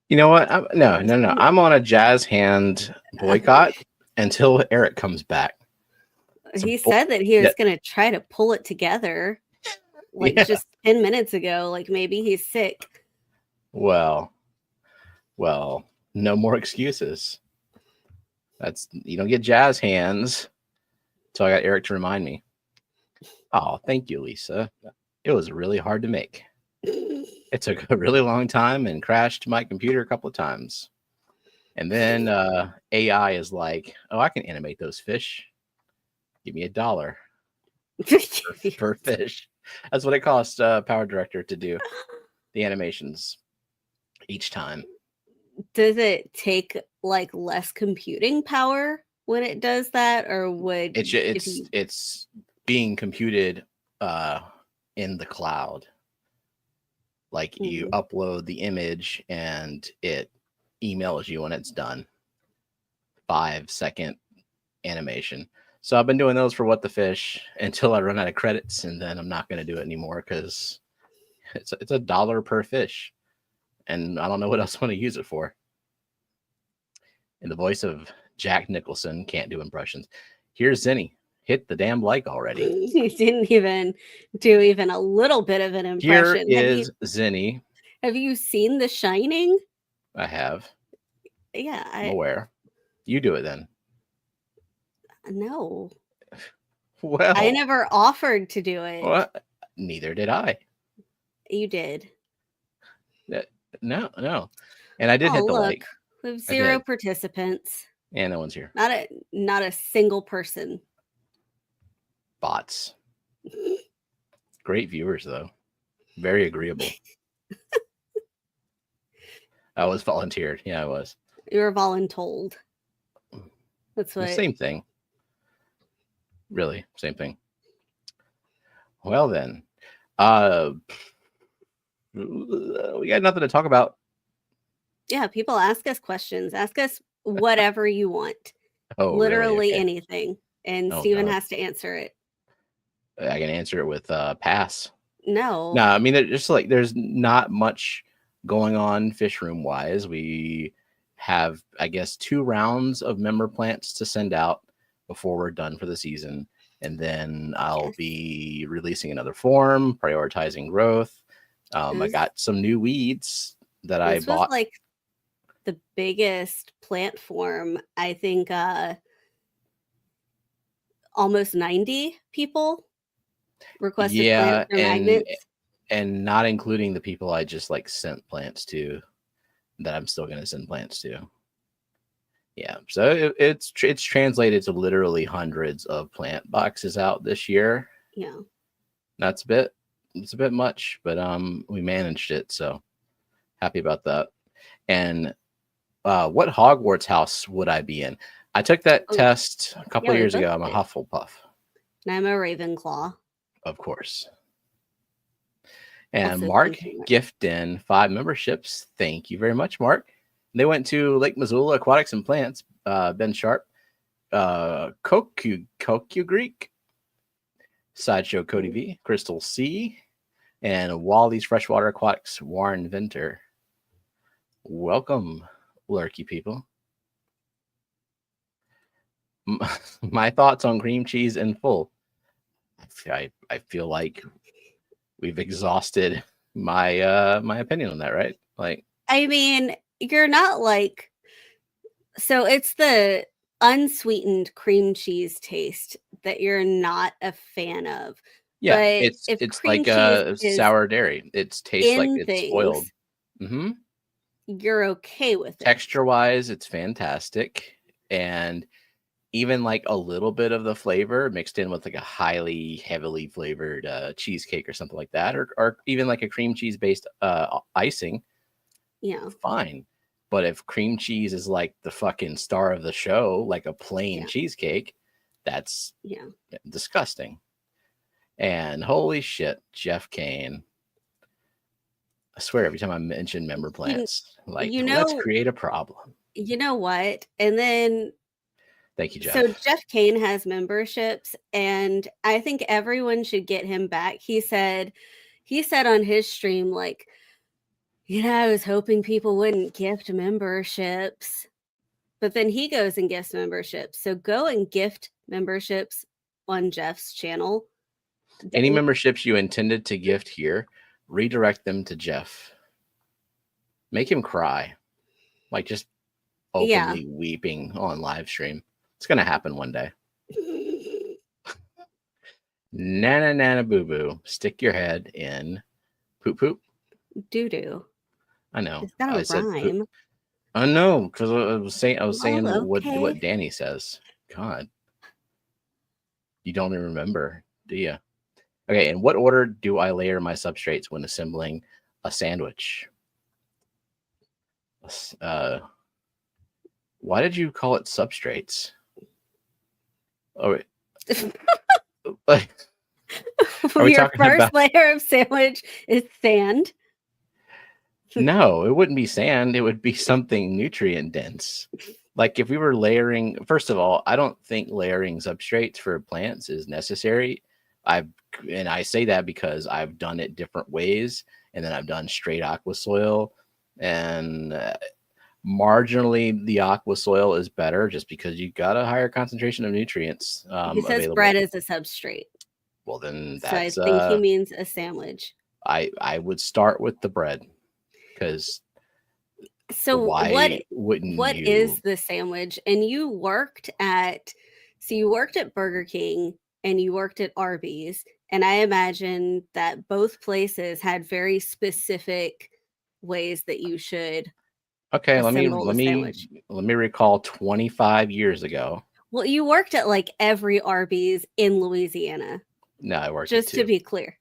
You know what? No. I'm on a jazz hand boycott until Eric comes back. He said that he was going to try to pull it together, like just 10 minutes ago. Like maybe he's sick. Well, no more excuses. You don't get jazz hands. So I got Eric to remind me. Oh, thank you, Lisa. It was really hard to make. It took a really long time and crashed my computer a couple of times. And then AI is like, oh, I can animate those fish. Give me $1 per fish. That's what it costs Power Director to do the animations each time. Does it take like less computing power when it does that, or would it's being computed in the cloud? Like you upload the image and it emails you when it's done. 5-second animation. So I've been doing those for What the Fish until I run out of credits, and then I'm not going to do it anymore because it's $1 per fish, and I don't know what else I want to use it for. In the voice of Jack Nicholson, can't do impressions. Here's Zinni. Hit the damn like already. He didn't even do even a little bit of an impression. Here is Zinni. Have you seen The Shining? I have. Yeah. I'm aware. You do it then. No. Well, I never offered to do it. Well, neither did I. You did. No. And I did hit the like. We have 0 participants. And no one's here. Not a single person. Bots. Great viewers, though. Very agreeable. I was volunteered. Yeah, I was. You were voluntold. That's what. The same thing. Really, same thing. Well, then. We got nothing to talk about. Yeah, people ask us questions. Ask us whatever you want. Oh, literally really? Okay. Anything. And Steven has to answer it. I can answer it with pass. No. No, I mean, there's not much going on fish room wise. We have, I guess, 2 rounds of member plants to send out before we're done for the season. And then I'll be releasing another form, prioritizing growth. I got some new weeds that I bought. Was like the biggest plant form, I think almost 90 people requested plants or magnets. And not including the people I just like sent plants to that I'm still going to send plants to. Yeah, so it's translated to literally hundreds of plant boxes out this year. Yeah, it's a bit much, but we managed it, so happy about that. And what Hogwarts house would I be in? I took that test a couple of years ago. I'm a Hufflepuff. And I'm a Ravenclaw. Of course. And Mark gifted 5 memberships. Thank you very much, Mark. They went to Lake Missoula Aquatics and Plants, Ben Sharp, Koku Greek, Sideshow Cody V, Crystal C, and Wally's Freshwater Aquatics, Warren Venter. Welcome, lurky people. My thoughts on cream cheese in full. I feel like we've exhausted my my opinion on that, right? Like, I mean, you're not like, so it's the unsweetened cream cheese taste that you're not a fan of. Yeah, but it's like a sour dairy. It tastes like it's spoiled. Mm-hmm. You're okay with it. Texture wise, it's fantastic. And even like a little bit of the flavor mixed in with like a heavily flavored cheesecake or something like that, or even like a cream cheese based icing. Yeah, fine. But if cream cheese is like the fucking star of the show, like a plain cheesecake, that's disgusting. And holy shit, Jeff Kane. I swear every time I mention member plants, let's create a problem. You know what? And then thank you, Jeff. So Jeff Kane has memberships, and I think everyone should get him back. He said on his stream, like, I was hoping people wouldn't gift memberships. But then he goes and gifts memberships. So go and gift memberships on Jeff's channel. Any memberships you intended to gift here, redirect them to Jeff. Make him cry. Like just openly weeping on live stream. It's going to happen one day. Nana nana boo boo. Stick your head in poop poop. Doo doo. I know. It's got a rhyme. I know, because I was saying okay. what Danny says. God. You don't even remember, do you? Okay, in what order do I layer my substrates when assembling a sandwich? Why did you call it substrates? Oh, wait. Your first layer of sandwich is sand. No, it wouldn't be sand. It would be something nutrient dense. Like if we were layering, first of all, I don't think layering substrates for plants is necessary. I say that because I've done it different ways, and then I've done straight aqua soil, and marginally the aqua soil is better just because you got a higher concentration of nutrients. He says available. Bread is a substrate. Well, then that's. So I think he means a sandwich. I would start with the bread. Because what is the sandwich? And you worked at Burger King and you worked at Arby's, and I imagine that both places had very specific ways that you should. Okay, let me recall 25 years ago. Well, you worked at like every Arby's in Louisiana. No, I worked just to be clear.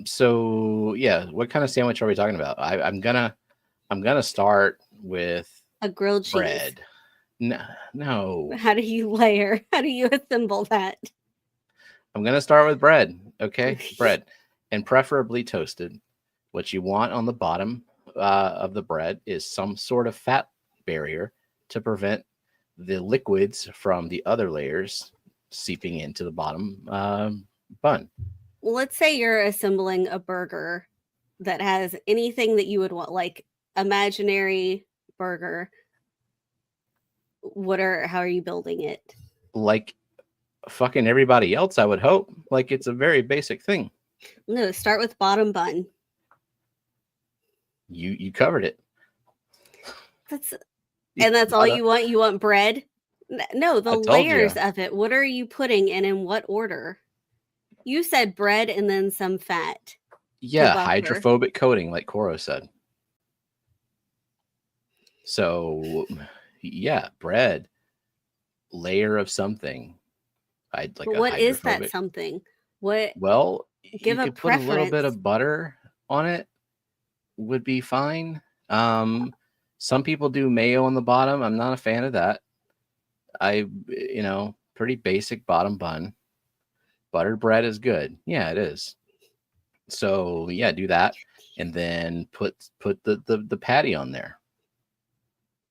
So yeah, what kind of sandwich are we talking about? I'm gonna start with a grilled cheese. Bread. No. How do you layer? How do you assemble that? I'm gonna start with bread. Okay, bread, and preferably toasted. What you want on the bottom of the bread is some sort of fat barrier to prevent the liquids from the other layers seeping into the bottom bun. Let's say you're assembling a burger that has anything that you would want, like imaginary burger. How are you building it? Like fucking everybody else, I would hope. Like it's a very basic thing. No, start with bottom bun. You covered it. That's all you want? You want bread? No, the layers of it. What are you putting and in what order? You said bread and then some fat. Yeah, hydrophobic coating, like Koro said. So, yeah, bread, layer of something. What is that something? What? Well, give you could put a little bit of butter on it. Would be fine. Some people do mayo on the bottom. I'm not a fan of that. Pretty basic bottom bun. Buttered bread is good. Yeah, it is. So yeah, do that, and then put the patty on there.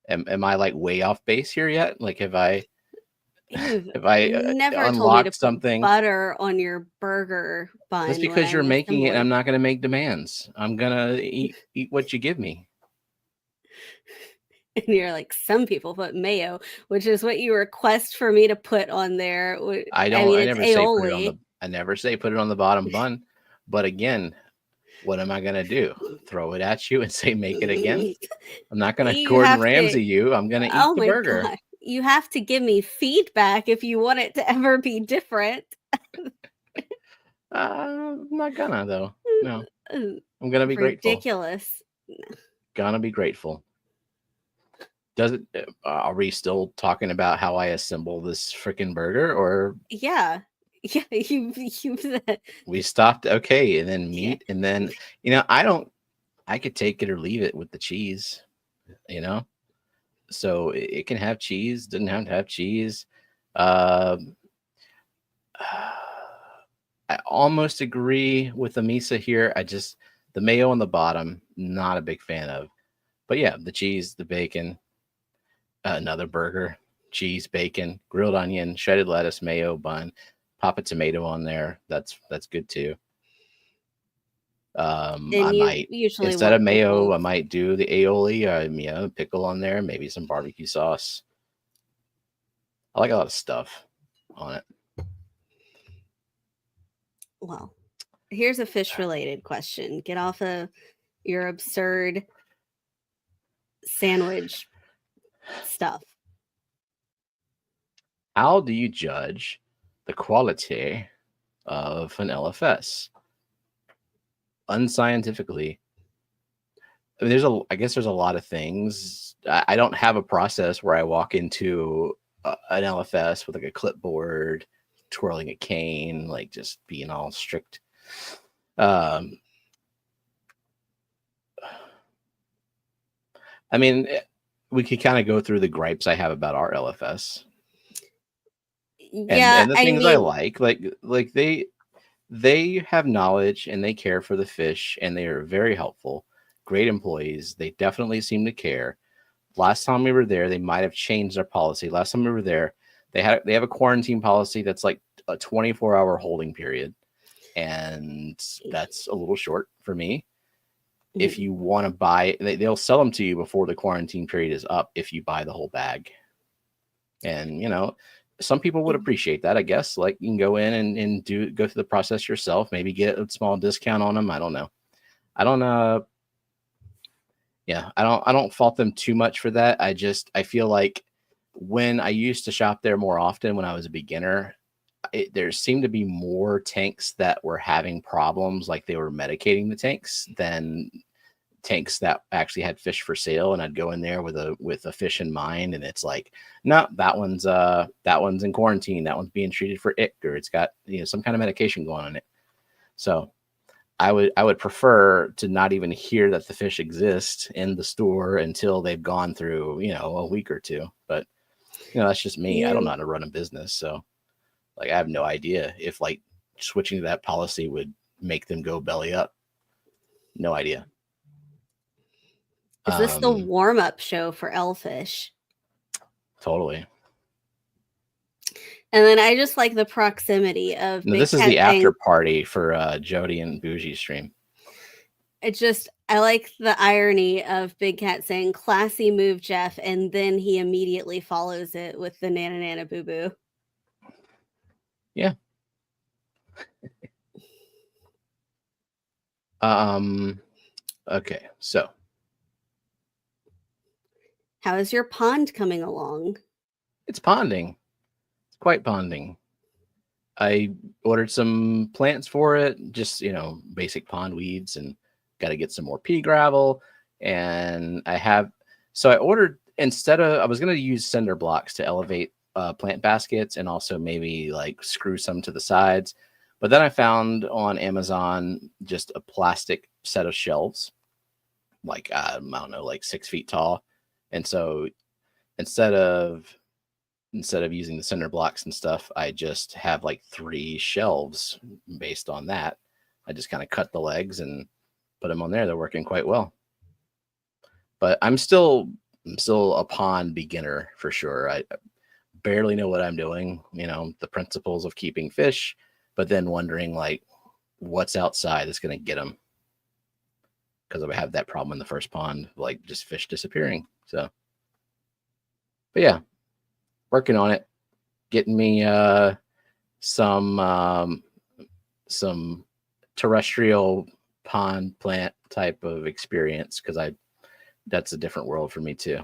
Am I like way off base here yet? Like have I never unlocked told me to something? Put butter on your burger bun. That's because you're making it, and I'm not going to make demands. I'm gonna eat what you give me. And you're like, some people put mayo, which is what you request for me to put on there. I never say put it on the bottom bun. But again, what am I going to do? Throw it at you and say, make it again? I'm not going to Gordon Ramsay you. I'm going to eat the burger. God. You have to give me feedback if you want it to ever be different. I'm not gonna, though. No. I'm going to be ridiculous. Grateful. Gonna be grateful. Are we still talking about how I assemble this freaking burger, or? Yeah, we stopped. Okay. And then meat. Yeah. And then, I could take it or leave it with the cheese, so it can have cheese, doesn't have to have cheese. I almost agree with the Misa here. The mayo on the bottom, not a big fan of, but yeah, the cheese, the bacon, another burger, cheese, bacon, grilled onion, shredded lettuce, mayo, bun, pop a tomato on there. That's good too. I might, instead of mayo, I might do the aioli, pickle on there, maybe some barbecue sauce. I like a lot of stuff on it. Well, here's a fish-related question. Get off of your absurd sandwich stuff. How do you judge the quality of an LFS? Unscientifically. I mean, I guess there's a lot of things. I don't have a process where I walk into an LFS with like a clipboard, twirling a cane, like just being all strict. I mean, we could kind of go through the gripes I have about our LFS. Yeah, and the things I like they have knowledge and they care for the fish and they are very helpful, great employees. They definitely seem to care. Last time we were there, they might have changed their policy. Last time we were there, they have a quarantine policy that's like a 24-hour holding period, and that's a little short for me. If you want to buy, they'll sell them to you before the quarantine period is up if you buy the whole bag. And some people would appreciate that, I guess. Like, you can go in and go through the process yourself, maybe get a small discount on them. I don't know. I don't fault them too much for that. I feel like when I used to shop there more often when I was a beginner, there seemed to be more tanks that were having problems, like they were medicating the tanks, than tanks that actually had fish for sale. And I'd go in there with a fish in mind, and it's like, no, that one's in quarantine, that one's being treated for ick, or it's got some kind of medication going on it. So I would prefer to not even hear that the fish exist in the store until they've gone through a week or two. But that's just me. I don't know how to run a business, so like I have no idea if like switching to that policy would make them go belly up. No idea. Is this the warm-up show for Elfish? Totally. And then I just like the proximity of. No, this is the after party for Jody and Bougie's stream. I like the irony of Big Cat saying "classy move, Jeff," and then he immediately follows it with the "nana nana boo boo." Yeah. Okay, so how is your pond coming along? It's ponding. It's quite ponding. I ordered some plants for it, just basic pond weeds, and got to get some more pea gravel. And I ordered, instead of, I was going to use cinder blocks to elevate plant baskets and also maybe like screw some to the sides. But then I found on Amazon just a plastic set of shelves, like, I don't know, like 6 feet tall. And so instead of using the cinder blocks and stuff, I just have like 3 shelves based on that. I just kind of cut the legs and put them on there. They're working quite well. But I'm still a pond beginner for sure. I barely know what I'm doing, the principles of keeping fish, but then wondering like what's outside that's going to get them. Because I have that problem in the first pond, like just fish disappearing. So, but yeah, working on it, getting me some terrestrial pond plant type of experience, because that's a different world for me too.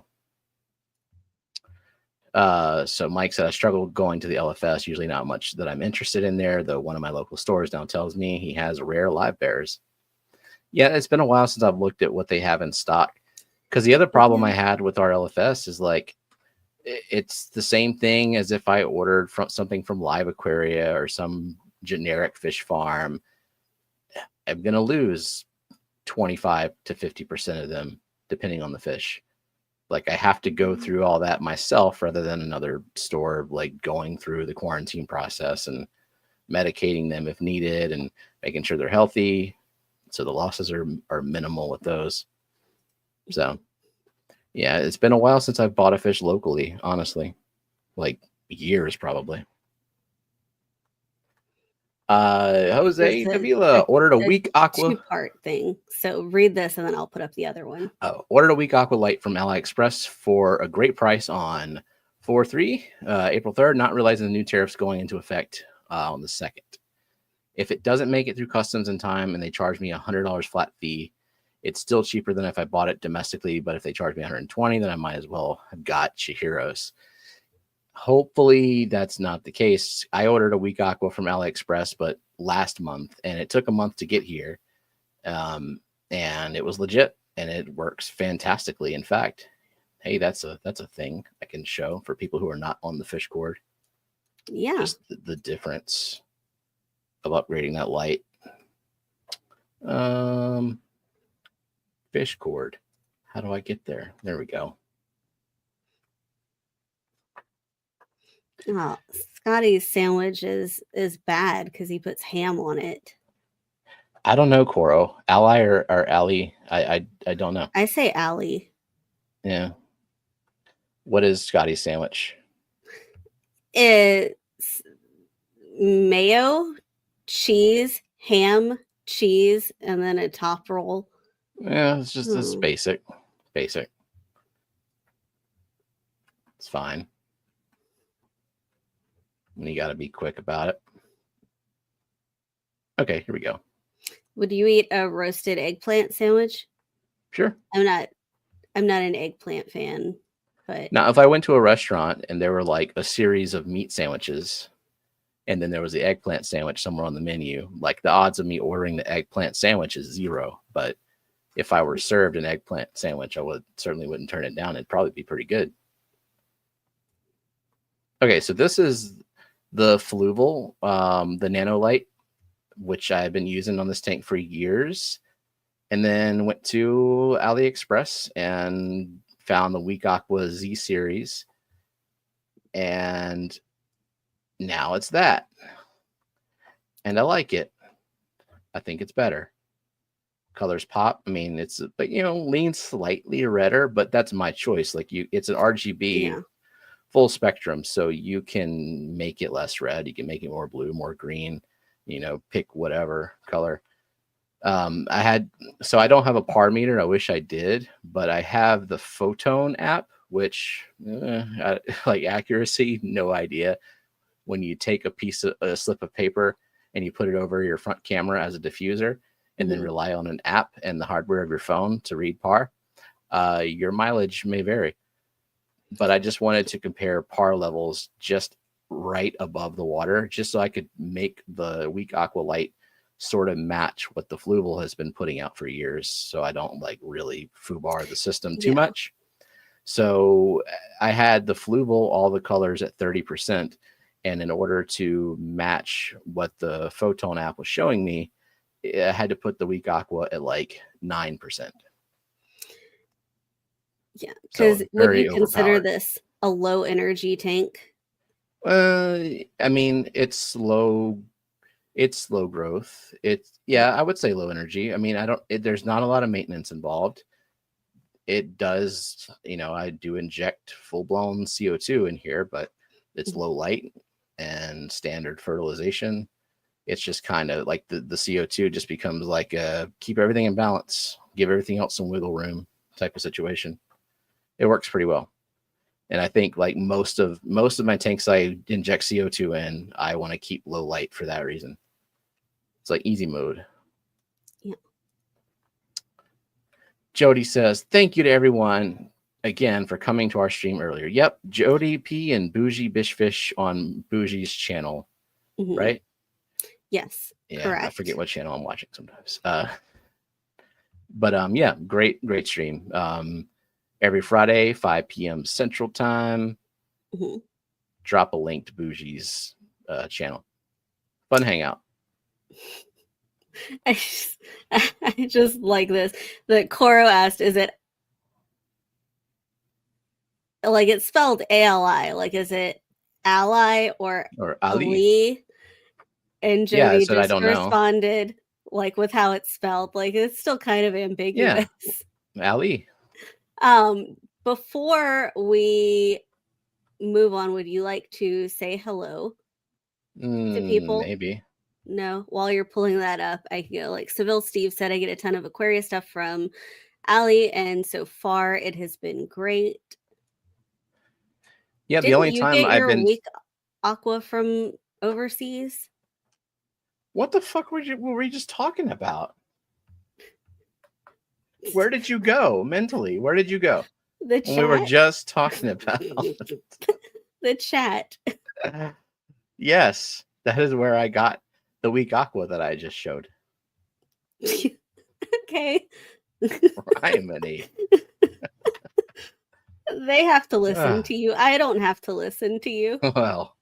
So Mike said, I struggle going to the LFS, usually not much that I'm interested in there, though one of my local stores now tells me he has rare live bears. Yeah, it's been a while since I've looked at what they have in stock, because the other problem I had with our LFS is like, it's the same thing as if I ordered something from Live Aquaria or some generic fish farm. I'm going to lose 25 to 50% of them, depending on the fish. Like, I have to go through all that myself rather than another store, like going through the quarantine process and medicating them if needed and making sure they're healthy. So the losses are minimal with those. So yeah, it's been a while since I've bought a fish locally, honestly, like years probably. Jose Davila ordered a weak aqua. Two-part thing. So read this and then I'll put up the other one. Ordered a weak aqua light from AliExpress for a great price on 4/3, April 3rd, not realizing the new tariffs going into effect on the 2nd. If it doesn't make it through customs in time and they charge me $100 flat fee, it's still cheaper than if I bought it domestically. But if they charge me $120, then I might as well have got Chihiros. Hopefully that's not the case. I ordered a weak aqua from AliExpress, but last month, and it took a month to get here. And it was legit, and it works fantastically. In fact, hey, that's a thing I can show for people who are not on the fish cord. Yeah, just the difference of upgrading that light. Fish cord. How do I get there? There we go. Oh, Scotty's sandwich is bad because he puts ham on it. I don't know, Coro. Ally or Allie? I don't know. I say Allie. Yeah. What is Scotty's sandwich? It's mayo, cheese, ham, cheese, and then a top roll. Yeah, it's just this basic. It's fine. You got to be quick about it. Okay, here we go. Would you eat a roasted eggplant sandwich? Sure. I'm not an eggplant fan, but now if I went to a restaurant and there were like a series of meat sandwiches and then there was the eggplant sandwich somewhere on the menu, like the odds of me ordering the eggplant sandwich is 0. But if I were served an eggplant sandwich, I certainly wouldn't turn it down. It'd probably be pretty good. Okay, so this is the Fluval, the Nano Light, which I've been using on this tank for years, and then went to AliExpress and found the Weak Aqua Z series, and now it's that, and I like it. I think it's better. Colors pop. I mean, it's, but leans slightly redder, but that's my choice. Like it's an RGB. Yeah. Full spectrum, so you can make it less red, you can make it more blue, more green, pick whatever color. I don't have a par meter. I wish I did, but I have the Photon app, which like accuracy, no idea. When you take a slip of paper and you put it over your front camera as a diffuser and then rely on an app and the hardware of your phone to read par, your mileage may vary. But I just wanted to compare par levels just right above the water, just so I could make the Weak Aqua Light sort of match what the Fluval has been putting out for years, so I don't like really foobar the system too much. So I had the Fluval, all the colors at 30%, and in order to match what the Photon app was showing me, I had to put the Weak Aqua at like 9%. Yeah, because would you consider this a low energy tank? I mean, it's slow growth. I would say low energy. I mean, there's not a lot of maintenance involved. It does, I do inject full-blown CO2 in here, but it's low light and standard fertilization. It's just kind of like the CO2 just becomes like keep everything in balance, give everything else some wiggle room type of situation. It works pretty well. And I think like most of my tanks I inject CO2 in, I want to keep low light for that reason. It's like easy mode. Yeah. Jody says, thank you to everyone again for coming to our stream earlier. Yep. Jody P and Bougie Bishfish on Bougie's channel. Right? Yes. Yeah. Correct. I forget what channel I'm watching sometimes. But yeah, great stream. Every Friday, 5 p.m. Central Time. Drop a link to Bougie's channel. Fun hangout. I just like this. The Coro asked, is it like it's spelled ALI? Like, is it ally or Ali? And Jody just responded like with how it's spelled. Like it's still kind of ambiguous. Yeah. Ali. Before we move on, would you like to say hello to people? Maybe. No, while you're pulling that up, I can go like Seville Steve said, I get a ton of Aquarius stuff from Allie, and so far it has been great. Yeah, the only time I've been weak aqua from overseas. What the fuck were we just talking about? Where did you go mentally? Where did you go? The chat. We were just talking about the chat. Yes, that is where I got the weak aqua that I just showed. Okay. Rhymony. They have to listen to you. I don't have to listen to you. Well,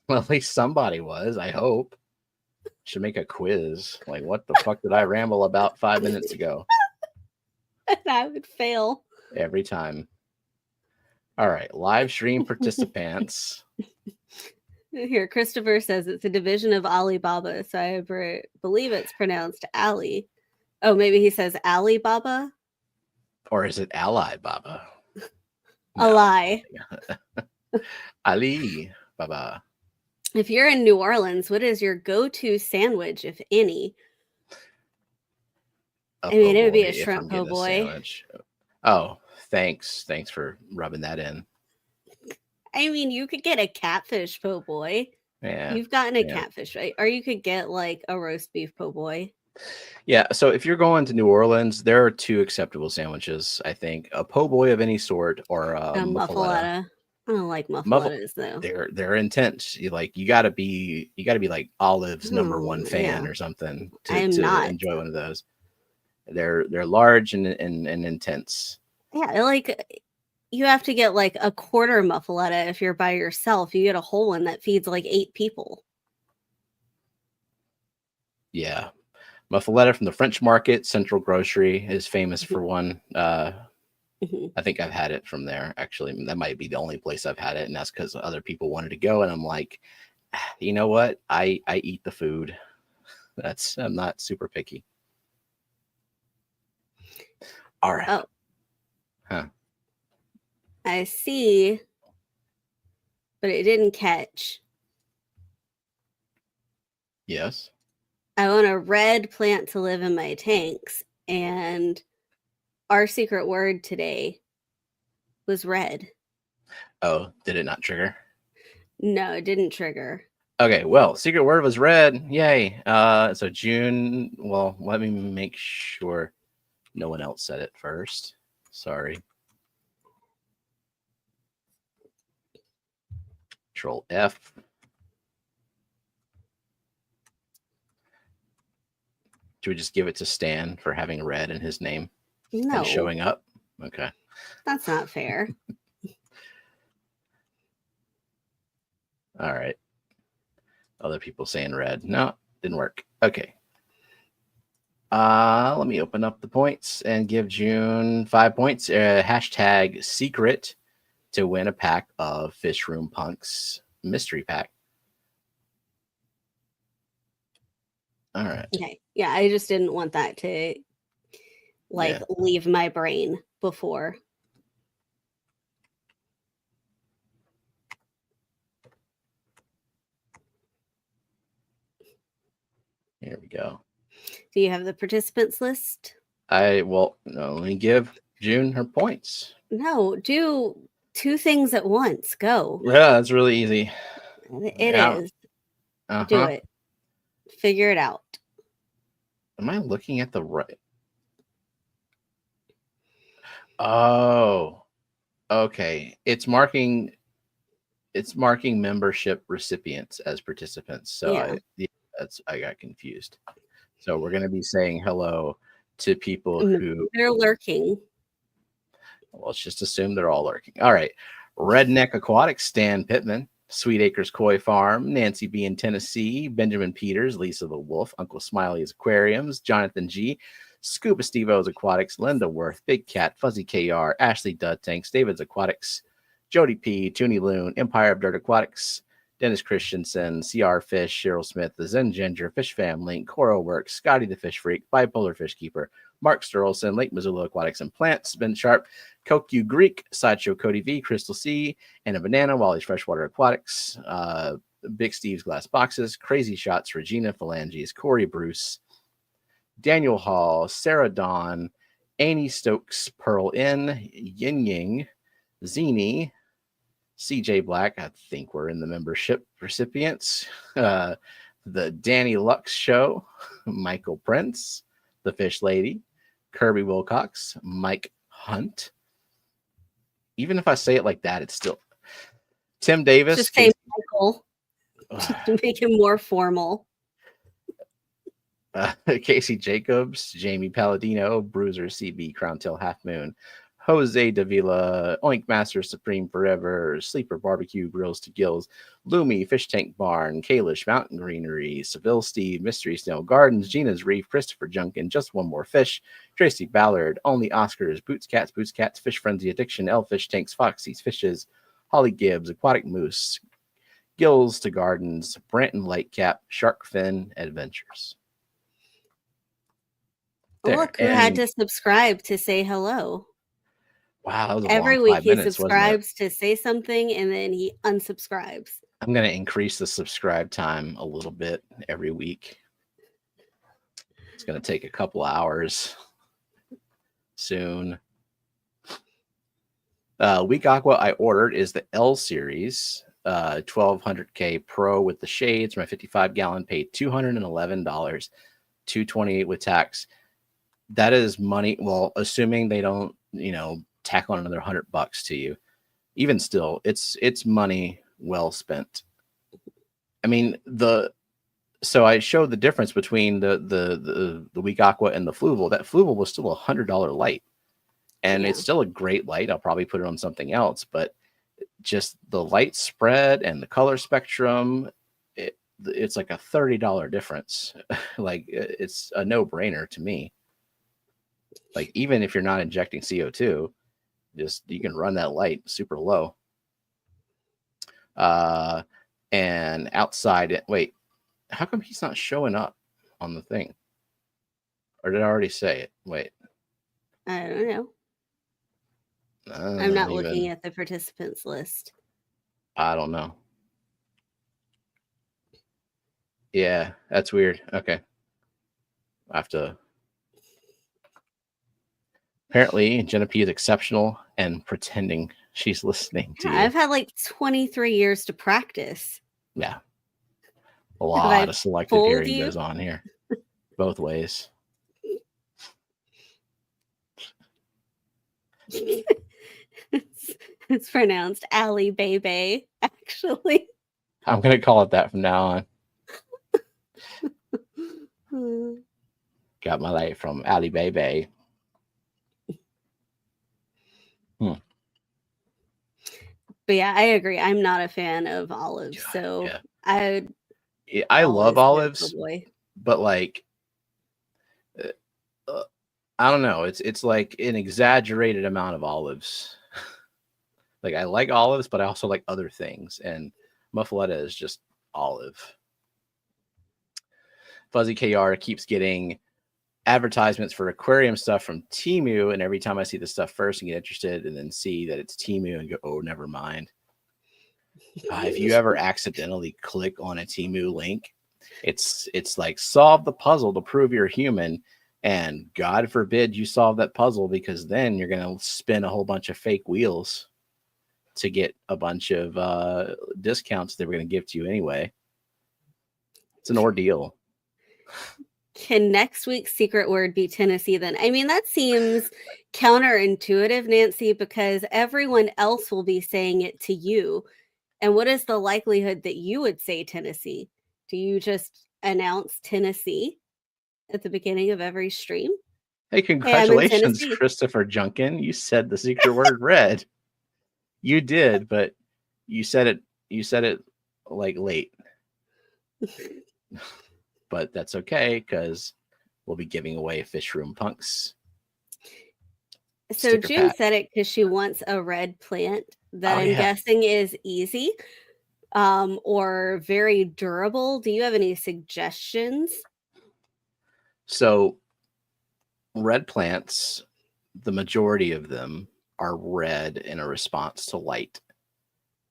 at least somebody was, I hope. Should make a quiz. Like, what the fuck did I ramble about 5 minutes ago? I would fail. Every time. All right, live stream participants. Here, Christopher says it's a division of Alibaba, so I believe it's pronounced Ali. Oh, maybe he says Alibaba? Or is it Ally Baba? No. Ally. Ali Baba. If you're in New Orleans, what is your go-to sandwich, if any? It would be a shrimp po' boy. Oh, thanks. Thanks for rubbing that in. I mean, you could get a catfish po' boy. Yeah. You've gotten a catfish, right? Or you could get like a roast beef po' boy. Yeah. So if you're going to New Orleans, there are 2 acceptable sandwiches, I think. A po' boy of any sort or a muffaletta. I don't like muffalettas though. They're intense. You gotta be like Olive's #1 fan or something to enjoy one of those. They're large and intense. Yeah, like you have to get like a quarter muffaletta if you're by yourself. You get a whole one that feeds like 8 people. Yeah. Muffaletta from the French Market, Central Grocery is famous for one. I think I've had it from there. Actually, that might be the only place I've had it, and that's because other people wanted to go. And I'm like, you know what? I eat the food. I'm not super picky. All right. Oh. Huh. I see, but it didn't catch. Yes. I want a red plant to live in my tanks, and our secret word today was red. Oh, did it not trigger? No, it didn't trigger. Okay, well, secret word was red. Yay. So June, well, let me make sure no one else said it first. Sorry. Control F. Do we just give it to Stan for having red in his name? No. And showing up? Okay. That's not fair. All right. Other people saying red. No, didn't work. Okay. Let me open up the points and give June 5 points. Hashtag secret to win a pack of Fish Room Punks mystery pack. All right. Okay. Yeah, I just didn't want that to leave my brain before. Here we go. Do you have the participants list? Let me give June her points. No, do 2 things at once. Go. Yeah, that's really easy. It is. Do it. Figure it out. Am I looking at the right? Oh, okay. It's marking membership recipients as participants. So I got confused. So we're going to be saying hello to people who they're lurking. Well, let's just assume they're all lurking. All right. Redneck Aquatic, Stan Pittman, Sweet Acres Koi Farm, Nancy B in Tennessee, Benjamin Peters, Lisa the Wolf, Uncle Smiley's Aquariums, Jonathan G, Scuba Steve-O's Aquatics, Linda Worth, Big Cat, Fuzzy KR, Ashley Dud Tanks, David's Aquatics, Jody P, Toonie Loon, Empire of Dirt Aquatics, Dennis Christensen, CR Fish, Cheryl Smith, The Zen Ginger, Fishfam, Link, Coral Works, Scotty the Fish Freak, Bipolar Fish Keeper, Mark Sturlson, Lake Missoula Aquatics and Plants, Ben Sharp, Kokyu Greek, Sideshow Cody V, Crystal C, and a Banana, Wally's Freshwater Aquatics, Big Steve's Glass Boxes, Crazy Shots, Regina Phalanges, Corey Bruce, Daniel Hall, Sarah Dawn, Annie Stokes, Pearl N, Yin Ying, Zini, CJ Black, I think we're in the membership recipients, the Danny Lux Show, Michael Prince, The Fish Lady, Kirby Wilcox, Mike Hunt. Even if I say it like that, it's still Tim Davis. Just say Michael to make him more formal. Casey Jacobs, Jamie Palladino, Bruiser CB, Crowntail Half Moon, Jose Davila, Oink Master Supreme Forever, Sleeper Barbecue Grills to Gills, Loomy, Fish Tank Barn, Kalish Mountain Greenery, Seville Steve, Mystery Snail Gardens, Gina's Reef, Christopher Junkin, Just One More Fish, Tracy Ballard, Only Oscars, Boots Cats, Fish Frenzy Addiction, Elfish Tanks, Foxy's Fishes, Holly Gibbs, Aquatic Moose, Gills to Gardens, Branton Lightcap, Shark Fin Adventures. There. Look who had to subscribe to say hello. Wow, that was a every long week 5 he minutes, subscribes to say something and then he unsubscribes. I'm going to increase the subscribe time a little bit every week. It's going to take a couple hours soon. Week Aqua I ordered is the L series, 1200K Pro with the shades. My 55-gallon paid $211, $228 with tax. That is money. Well, assuming they don't, tack on another $100 to you. Even still, it's money well spent. I mean, so I showed the difference between the Weak Aqua and the Fluval. That Fluval was still $100 light, and it's still a great light. I'll probably put it on something else, but just the light spread and the color spectrum, it's like a $30 difference. Like, it's a no-brainer to me. Like, even if you're not injecting CO2, just you can run that light super low. And outside, wait, how come he's not showing up on the thing? Or did I already say it? Wait. I don't know. I'm not looking at the participants list. I don't know. Yeah, that's weird. Okay. I have to. Apparently, Jenna P is exceptional and pretending she's listening to you. I've had like 23 years to practice. Yeah. A lot of selective hearing goes on here. Both ways. It's pronounced Ali Bebe, actually. I'm going to call it that from now on. Got my light from Ali Bebe. But yeah, I agree. I'm not a fan of olives, so I love olives, but like, I don't know. It's like an exaggerated amount of olives. Like, I like olives, but I also like other things, and muffaletta is just olive. Fuzzy KR keeps getting advertisements for aquarium stuff from Temu, and every time I see the stuff first and get interested and then see that it's Temu and go, oh, never mind. If you ever accidentally click on a Temu link, it's like, solve the puzzle to prove you're human, and God forbid you solve that puzzle, because then you're going to spin a whole bunch of fake wheels to get a bunch of discounts they were going to give to you anyway. It's an ordeal. Can next week's secret word be Tennessee then? I mean, that seems counterintuitive, Nancy, because everyone else will be saying it to you. And what is the likelihood that you would say Tennessee? Do you just announce Tennessee at the beginning of every stream? Hey, congratulations, Christopher Junkin. You said the secret word red. You did, but you said it like late. But that's okay, because we'll be giving away Fish Room Punks. So June said it because she wants a red plant that I'm guessing is easy or very durable. Do you have any suggestions? So red plants, the majority of them are red in a response to light,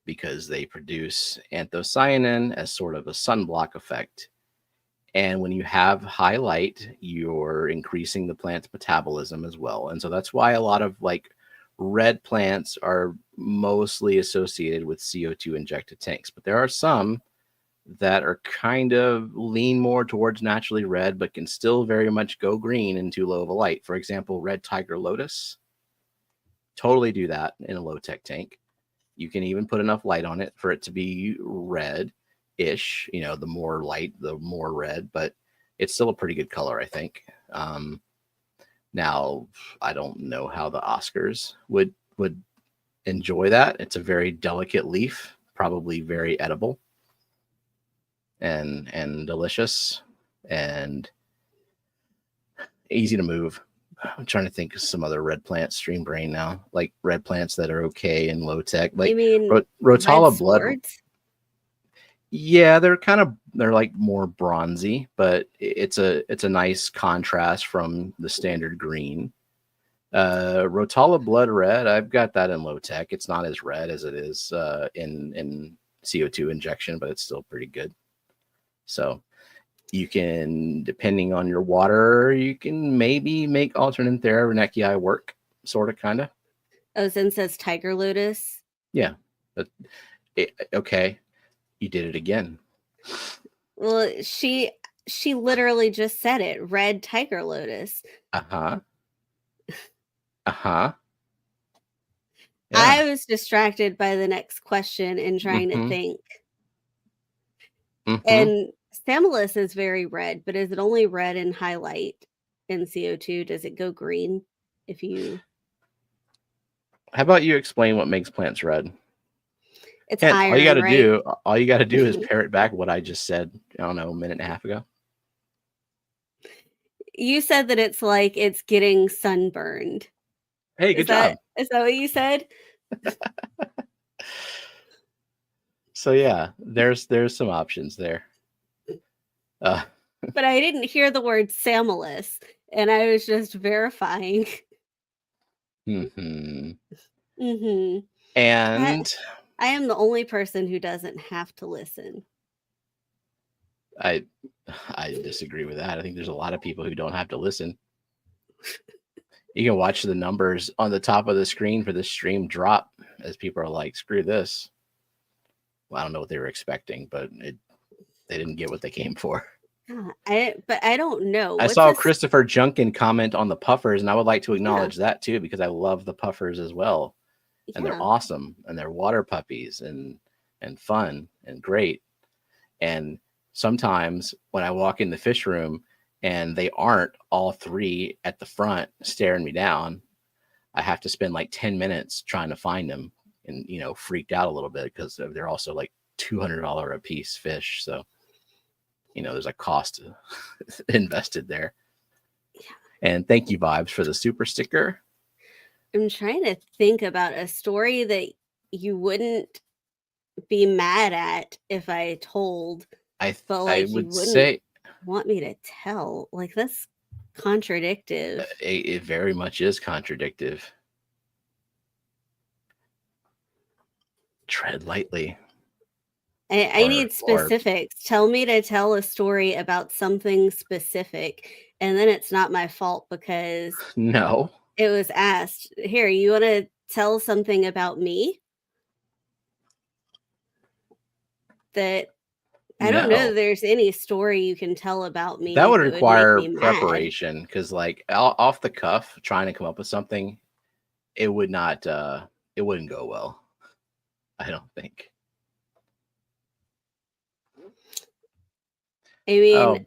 because they produce anthocyanin as sort of a sunblock effect. And when you have high light, you're increasing the plant's metabolism as well. And so that's why a lot of like red plants are mostly associated with CO2 injected tanks. But there are some that are kind of lean more towards naturally red, but can still very much go green in too low of a light. For example, red tiger lotus. Totally do that in a low-tech tank. You can even put enough light on it for it to be red-ish. You know, the more light, the more red, but it's still a pretty good color, I think. Now, I don't know how the Oscars would enjoy that. It's a very delicate leaf, probably very edible and delicious and easy to move. I'm trying to think of some other red plants, stream brain now, like red plants that are okay in low tech. Like, you mean Rotala blood. Swords? Yeah, they're like more bronzy, but it's a nice contrast from the standard green. Rotala blood red, I've got that in low tech. It's not as red as it is in CO2 injection, but it's still pretty good. So you can, depending on your water, you can maybe make alternate Theravernecii work, sort of, kind of. Oh, Zen says tiger lotus. Yeah. But okay. You did it again. Well, she literally just said it. Red tiger lotus. Uh-huh. Uh-huh. Yeah. I was distracted by the next question and trying to think. And Stamulus is very red, but is it only red in highlight in CO2? Does it go green if you... How about you explain what makes plants red? It's iron, all you gotta right? all you gotta do is parrot back what I just said, I don't know, a minute and a half ago. You said that it's like it's getting sunburned. Hey, good job. Is that what you said? So yeah, there's some options there. But I didn't hear the word Samolus, and I was just verifying. And I am the only person who doesn't have to listen. I disagree with that. I think there's a lot of people who don't have to listen. You can watch the numbers on the top of the screen for the stream drop as people are like, screw this. Well, I don't know what they were expecting, but they didn't get what they came for. But I don't know. I saw Christopher Junkin comment on the puffers, and I would like to acknowledge that too, because I love the puffers as well. And they're awesome, and they're water puppies and fun and great. And sometimes when I walk in the fish room and they aren't all three at the front staring me down, I have to spend like 10 minutes trying to find them, and, you know, freaked out a little bit because they're also like $200 a piece fish. So, you know, there's a cost invested there. Yeah. And thank you, Vibes, for the super sticker. I'm trying to think about a story that you wouldn't be mad at if I told. But like, I would say, want me to tell. Like, that's contradictive. It very much is contradictive. Tread lightly. I need specifics. Tell me to tell a story about something specific, and then it's not my fault because no, it was asked. Here, you want to tell something about me? That I don't know. There's any story you can tell about me that would require preparation, because like off the cuff, trying to come up with something, it would not. It wouldn't go well. I don't think. I mean,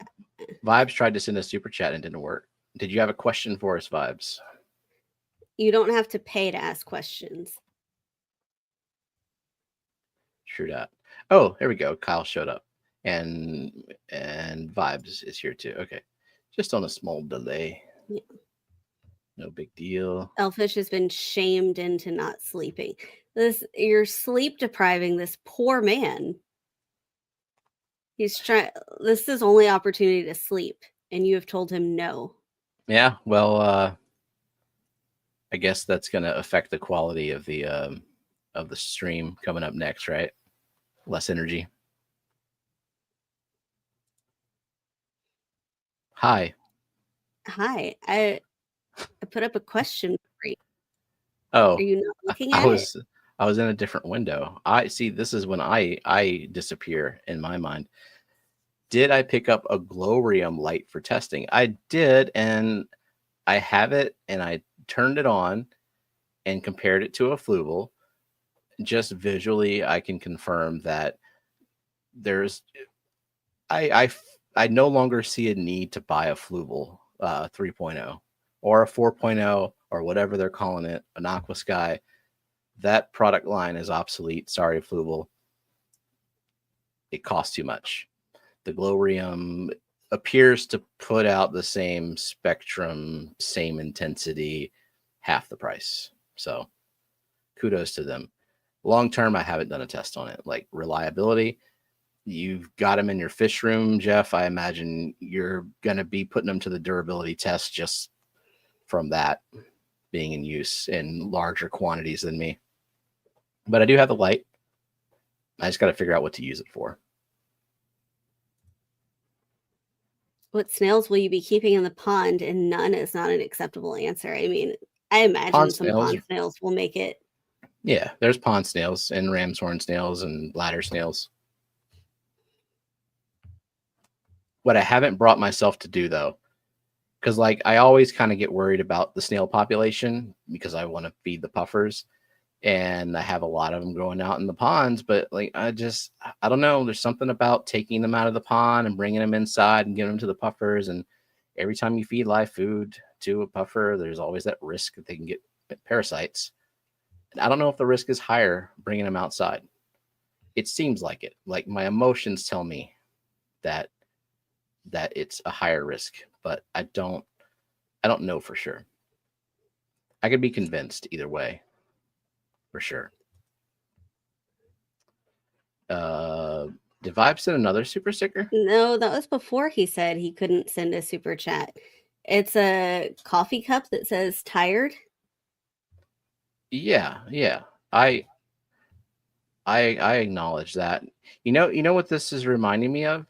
Vibes tried to send a super chat and didn't work. Did you have a question for us, Vibes? You don't have to pay to ask questions. True that. Oh, here we go. Kyle showed up, and Vibes is here too. Okay, just on a small delay. Yeah. No big deal. Elfish has been shamed into not sleeping. You're sleep depriving this poor man. He's trying. This is only opportunity to sleep, and you have told him no. Yeah, well, I guess that's going to affect the quality of the of the stream coming up next, right? Less energy. Hi. I put up a question for you. Oh, are you not looking at it? I was in a different window. I see. This is when I disappear in my mind. Did I pick up a glowrium light for testing? I did, and I have it, and I turned it on and compared it to a flubel. Just visually, I can confirm that there's. I no longer see a need to buy a flubel 3.0 or a 4.0 or whatever they're calling it, an Aqua Sky. That product line is obsolete. Sorry, flubel. It costs too much. The glowrium appears to put out the same spectrum, same intensity, half the price. So kudos to them. Long term, I haven't done a test on it. Like reliability, you've got them in your fish room, Jeff. I imagine you're going to be putting them to the durability test just from that being in use in larger quantities than me. But I do have the light. I just got to figure out what to use it for. What snails will you be keeping in the pond? And none is not an acceptable answer. I mean, I imagine some pond snails will make it. Yeah, there's pond snails and ram's horn snails and bladder snails. What I haven't brought myself to do, though, because like I always kind of get worried about the snail population because I want to feed the puffers. And I have a lot of them growing out in the ponds, but like I don't know. There's something about taking them out of the pond and bringing them inside and giving them to the puffers. And every time you feed live food to a puffer, there's always that risk that they can get parasites. And I don't know if the risk is higher bringing them outside. It seems like it. Like my emotions tell me that it's a higher risk, but I don't know for sure. I could be convinced either way. For sure. Did Vibe send another super sticker? No, that was before he said he couldn't send a super chat. It's a coffee cup that says tired. Yeah. I acknowledge that. You know what this is reminding me of?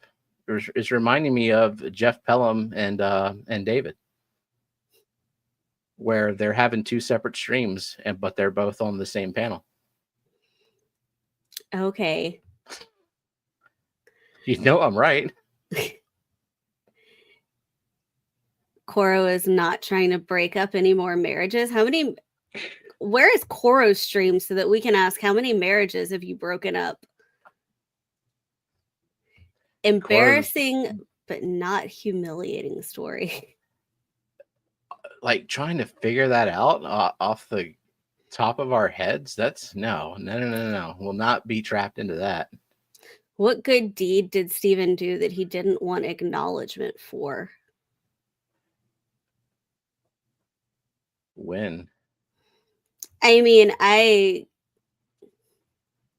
It's reminding me of Jeff Pelham and David, where they're having two separate streams, but they're both on the same panel. Okay. You know I'm right. Coro is not trying to break up any more marriages. Where is Coro's stream so that we can ask how many marriages have you broken up? Embarrassing, but not humiliating story. Like trying to figure that out off the top of our heads. That's no. We'll not be trapped into that. What good deed did Steven do that he didn't want acknowledgement for? When? I mean, I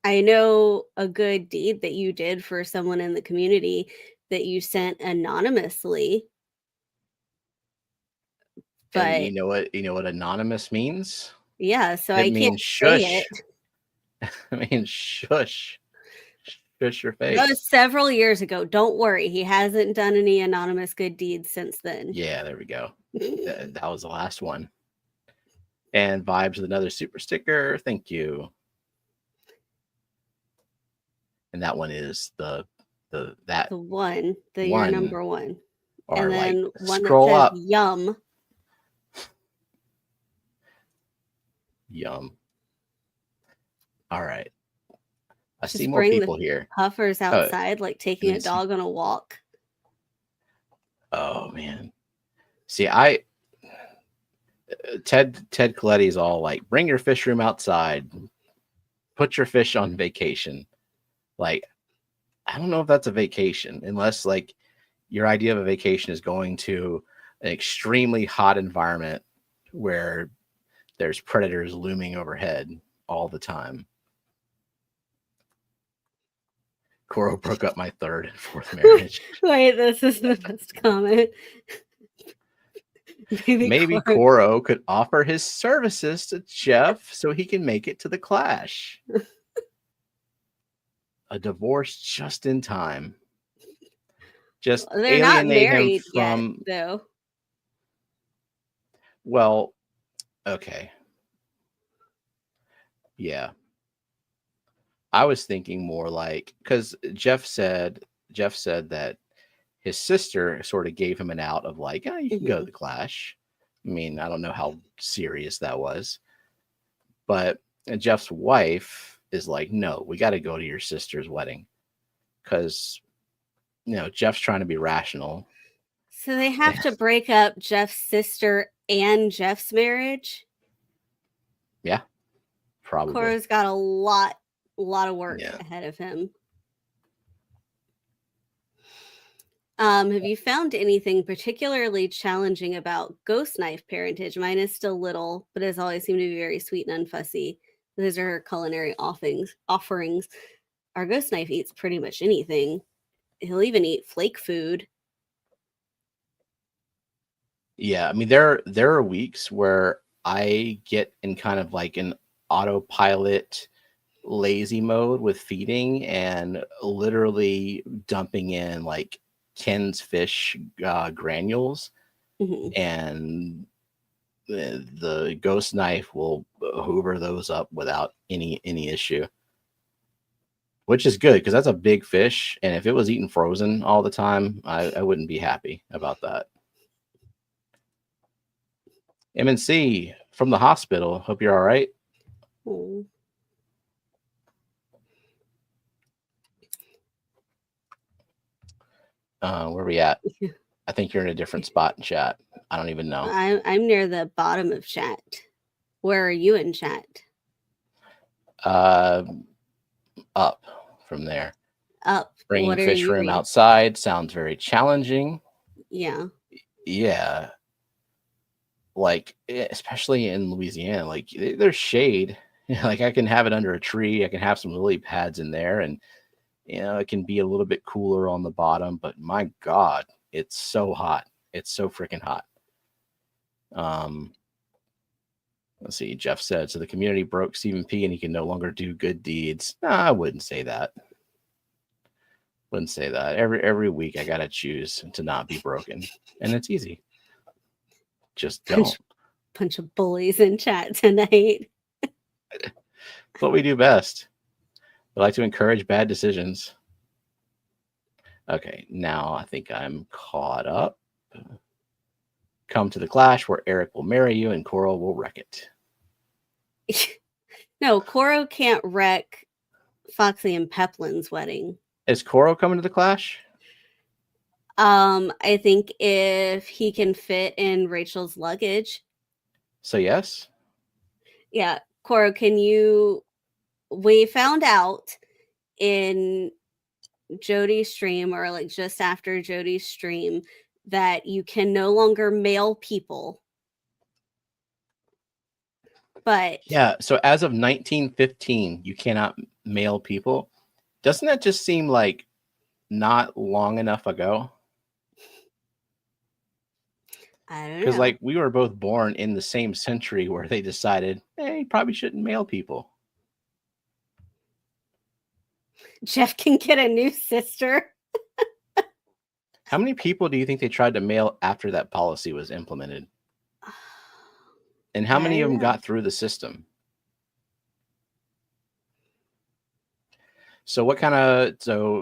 know a good deed that you did for someone in the community that you sent anonymously. But and you know what anonymous means? Yeah, so I can't say it. I mean, shush. Shush your face. That was several years ago. Don't worry. He hasn't done any anonymous good deeds since then. Yeah, there we go. That was the last one. And Vibes with another super sticker. Thank you. And that one is the one, your number one. Or and then like one scroll that says up. Yum. Yum. All right. I see more people here. Puffers outside, like taking a dog on a walk. Oh man. See, Ted Coletti's all like, bring your fish room outside, put your fish on vacation. Like, I don't know if that's a vacation, unless like your idea of a vacation is going to an extremely hot environment where there's predators looming overhead all the time. Coro broke up my third and fourth marriage. Wait, this is the best comment. Maybe Coro could offer his services to Jeff so he can make it to the clash. A divorce just in time. Just they're not married from... yet, though. Well, okay. Yeah. I was thinking more like, because Jeff said that his sister sort of gave him an out of like, oh, you can go to the clash. I mean, I don't know how serious that was, but Jeff's wife is like, no, we got to go to your sister's wedding because, Jeff's trying to be rational. So they have to break up Jeff's sister and Jeff's marriage? Yeah, probably. Coro's got a lot of work ahead of him. Have you found anything particularly challenging about ghost knife parentage? Mine is still little, but has always seemed to be very sweet and unfussy. Those are her culinary offerings. Our ghost knife eats pretty much anything. He'll even eat flake food. Yeah, I mean, there are weeks where I get in kind of like an autopilot lazy mode with feeding and literally dumping in like Ken's fish granules, and the ghost knife will hoover those up without any issue, which is good because that's a big fish, and if it was eaten frozen all the time, I wouldn't be happy about that. MNC from the hospital. Hope you're all right. Oh. Where are we at? I think you're in a different spot in chat. I don't even know. I'm near the bottom of chat. Where are you in chat? Up from there. Up. Bringing fish room outside sounds very challenging. Yeah. Yeah. Like, especially in Louisiana, like there's shade. Like I can have it under a tree. I can have some lily pads in there, and it can be a little bit cooler on the bottom. But my God, it's so hot. It's so freaking hot. Let's see. Jeff said, so the community broke Stephen P. and he can no longer do good deeds. No, I wouldn't say that. Wouldn't say that. Every week I gotta choose to not be broken, and it's easy. Just don't. Bunch of bullies in chat tonight. What we do best. We like to encourage bad decisions. Okay, now I think I'm caught up. Come to the clash where Eric will marry you and Coral will wreck it. No, Coro can't wreck Foxy and Peplin's wedding. Is Coro coming to the clash? I think if he can fit in Rachel's luggage. So yes? Yeah. Coro, we found out in Jody's stream, or like just after Jody's stream, that you can no longer mail people. But yeah, so as of 1915, you cannot mail people. Doesn't that just seem like not long enough ago? I don't know. Because like we were both born in the same century where they decided, hey, you probably shouldn't mail people. Jeff can get a new sister. How many people do you think they tried to mail after that policy was implemented? And how many of them got through the system? So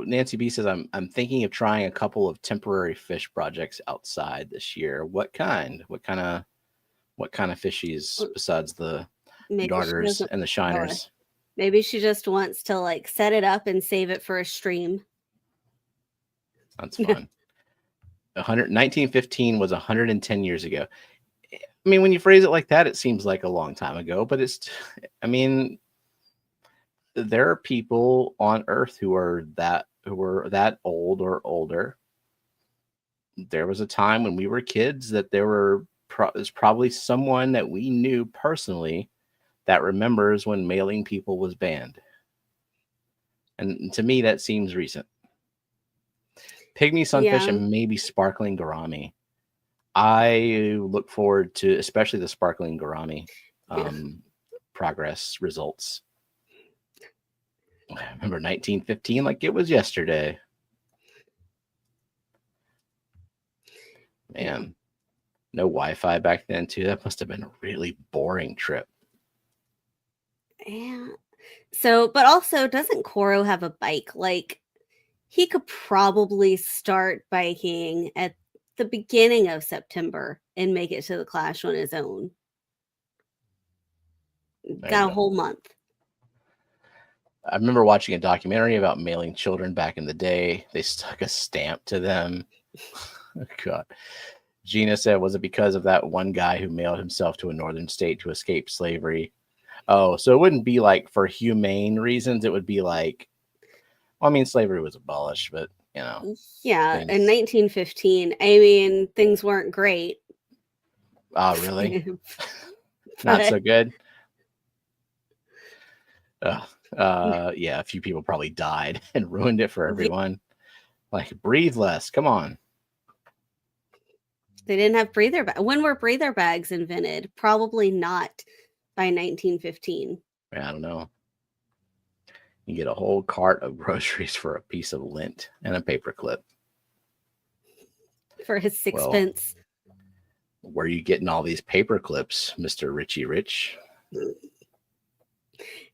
Nancy B says, I'm thinking of trying a couple of temporary fish projects outside this year. What kind of fishies besides the darters and the shiners? Maybe she just wants to like set it up and save it for a stream. That's fun. 1915 was 110 years ago. I mean, when you phrase it like that, it seems like a long time ago, but there are people on Earth who were that old or older. There was a time when we were kids that there's probably someone that we knew personally that remembers when mailing people was banned. And to me, that seems recent. Pygmy sunfish and maybe sparkling gourami. I look forward to especially the sparkling gourami progress results. I remember 1915 like it was yesterday. Man, no Wi-Fi back then too. That must have been a really boring trip. Yeah. So, but also, doesn't Koro have a bike? Like, he could probably start biking at the beginning of September and make it to the Clash on his own. Got a whole month. I remember watching a documentary about mailing children back in the day. They stuck a stamp to them. God. Gina said, was it because of that one guy who mailed himself to a northern state to escape slavery? Oh, so it wouldn't be like for humane reasons. It would be like, well, I mean, slavery was abolished, but you know. Yeah, in 1915, I mean, things weren't great. Oh, really? Not so good? Yeah, a few people probably died and ruined it for everyone. Like, breathe less. Come on. They didn't have breather bags. When were breather bags invented? Probably not by 1915. I don't know. You get a whole cart of groceries for a piece of lint and a paper clip. For his sixpence. Well, where are you getting all these paper clips, Mr. Richie Rich?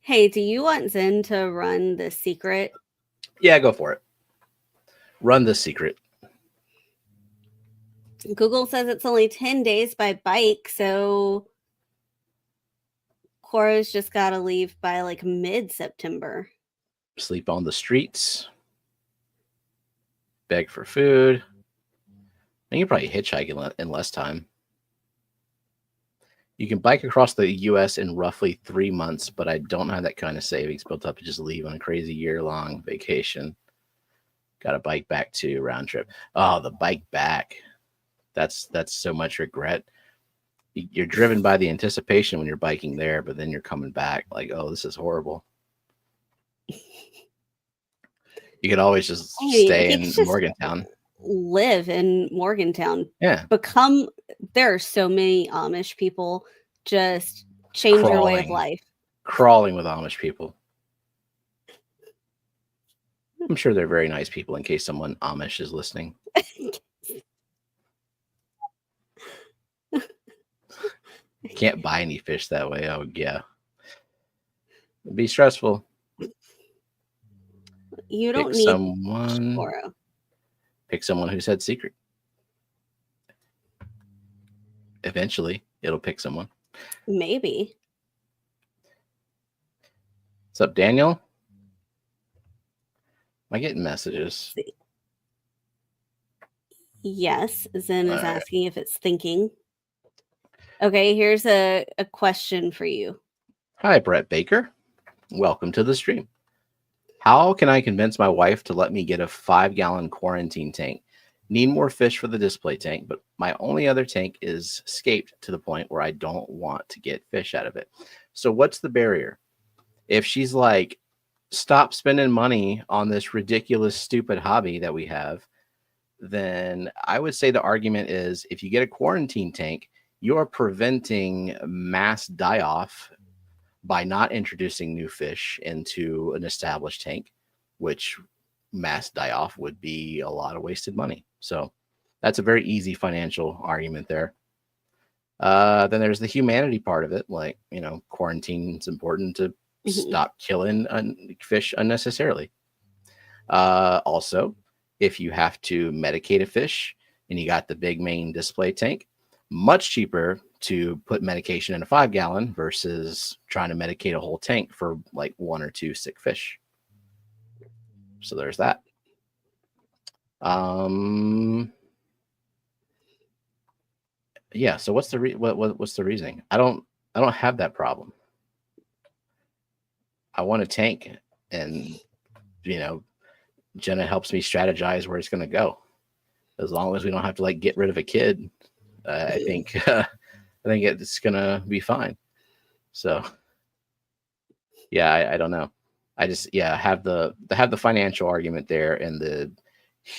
Hey, do you want Zen to run the secret? Yeah, go for it. Run the secret. Google says it's only 10 days by bike, so Koro's just got to leave by like mid-September. Sleep on the streets. Beg for food. And you can probably hitchhike in less time. You can bike across the U.S. in roughly 3 months, but I don't have that kind of savings built up to just leave on a crazy year-long vacation. Got a bike back to round trip. Oh, the bike back. That's so much regret. You're driven by the anticipation when you're biking there, but then you're coming back like, oh, this is horrible. You could always just stay in Morgantown. Live in Morgantown. Yeah. There are so many Amish people. Just change your way of life. Crawling with Amish people. I'm sure they're very nice people in case someone Amish is listening. Can't buy any fish that way. Oh, yeah. It'd be stressful. You don't need someone. Pick someone who said secret. Eventually, it'll pick someone. Maybe. What's up, Daniel? Am I getting messages? Yes. Zen is asking if it's thinking. Okay, here's a question for you. Hi, Brett Baker. Welcome to the stream. How can I convince my wife to let me get a 5-gallon quarantine tank? Need more fish for the display tank, but my only other tank is scaped to the point where I don't want to get fish out of it. So what's the barrier? If she's like, stop spending money on this ridiculous, stupid hobby that we have, then I would say the argument is if you get a quarantine tank, you are preventing mass die-off by not introducing new fish into an established tank, which mass die-off would be a lot of wasted money. So that's a very easy financial argument there. Then there's the humanity part of it. Like, you know, quarantine is important to stop killing fish unnecessarily. Also, if you have to medicate a fish and you got the big main display tank, much cheaper to put medication in a 5-gallon versus trying to medicate a whole tank for like 1 or 2 sick fish. So there's that. Yeah. So what's the what's the reasoning? I don't have that problem. I want a tank, and you know, Jenna helps me strategize where it's going to go. As long as we don't have to like get rid of a kid, I think it's gonna be fine. So yeah, I don't know. I just have the financial argument there, and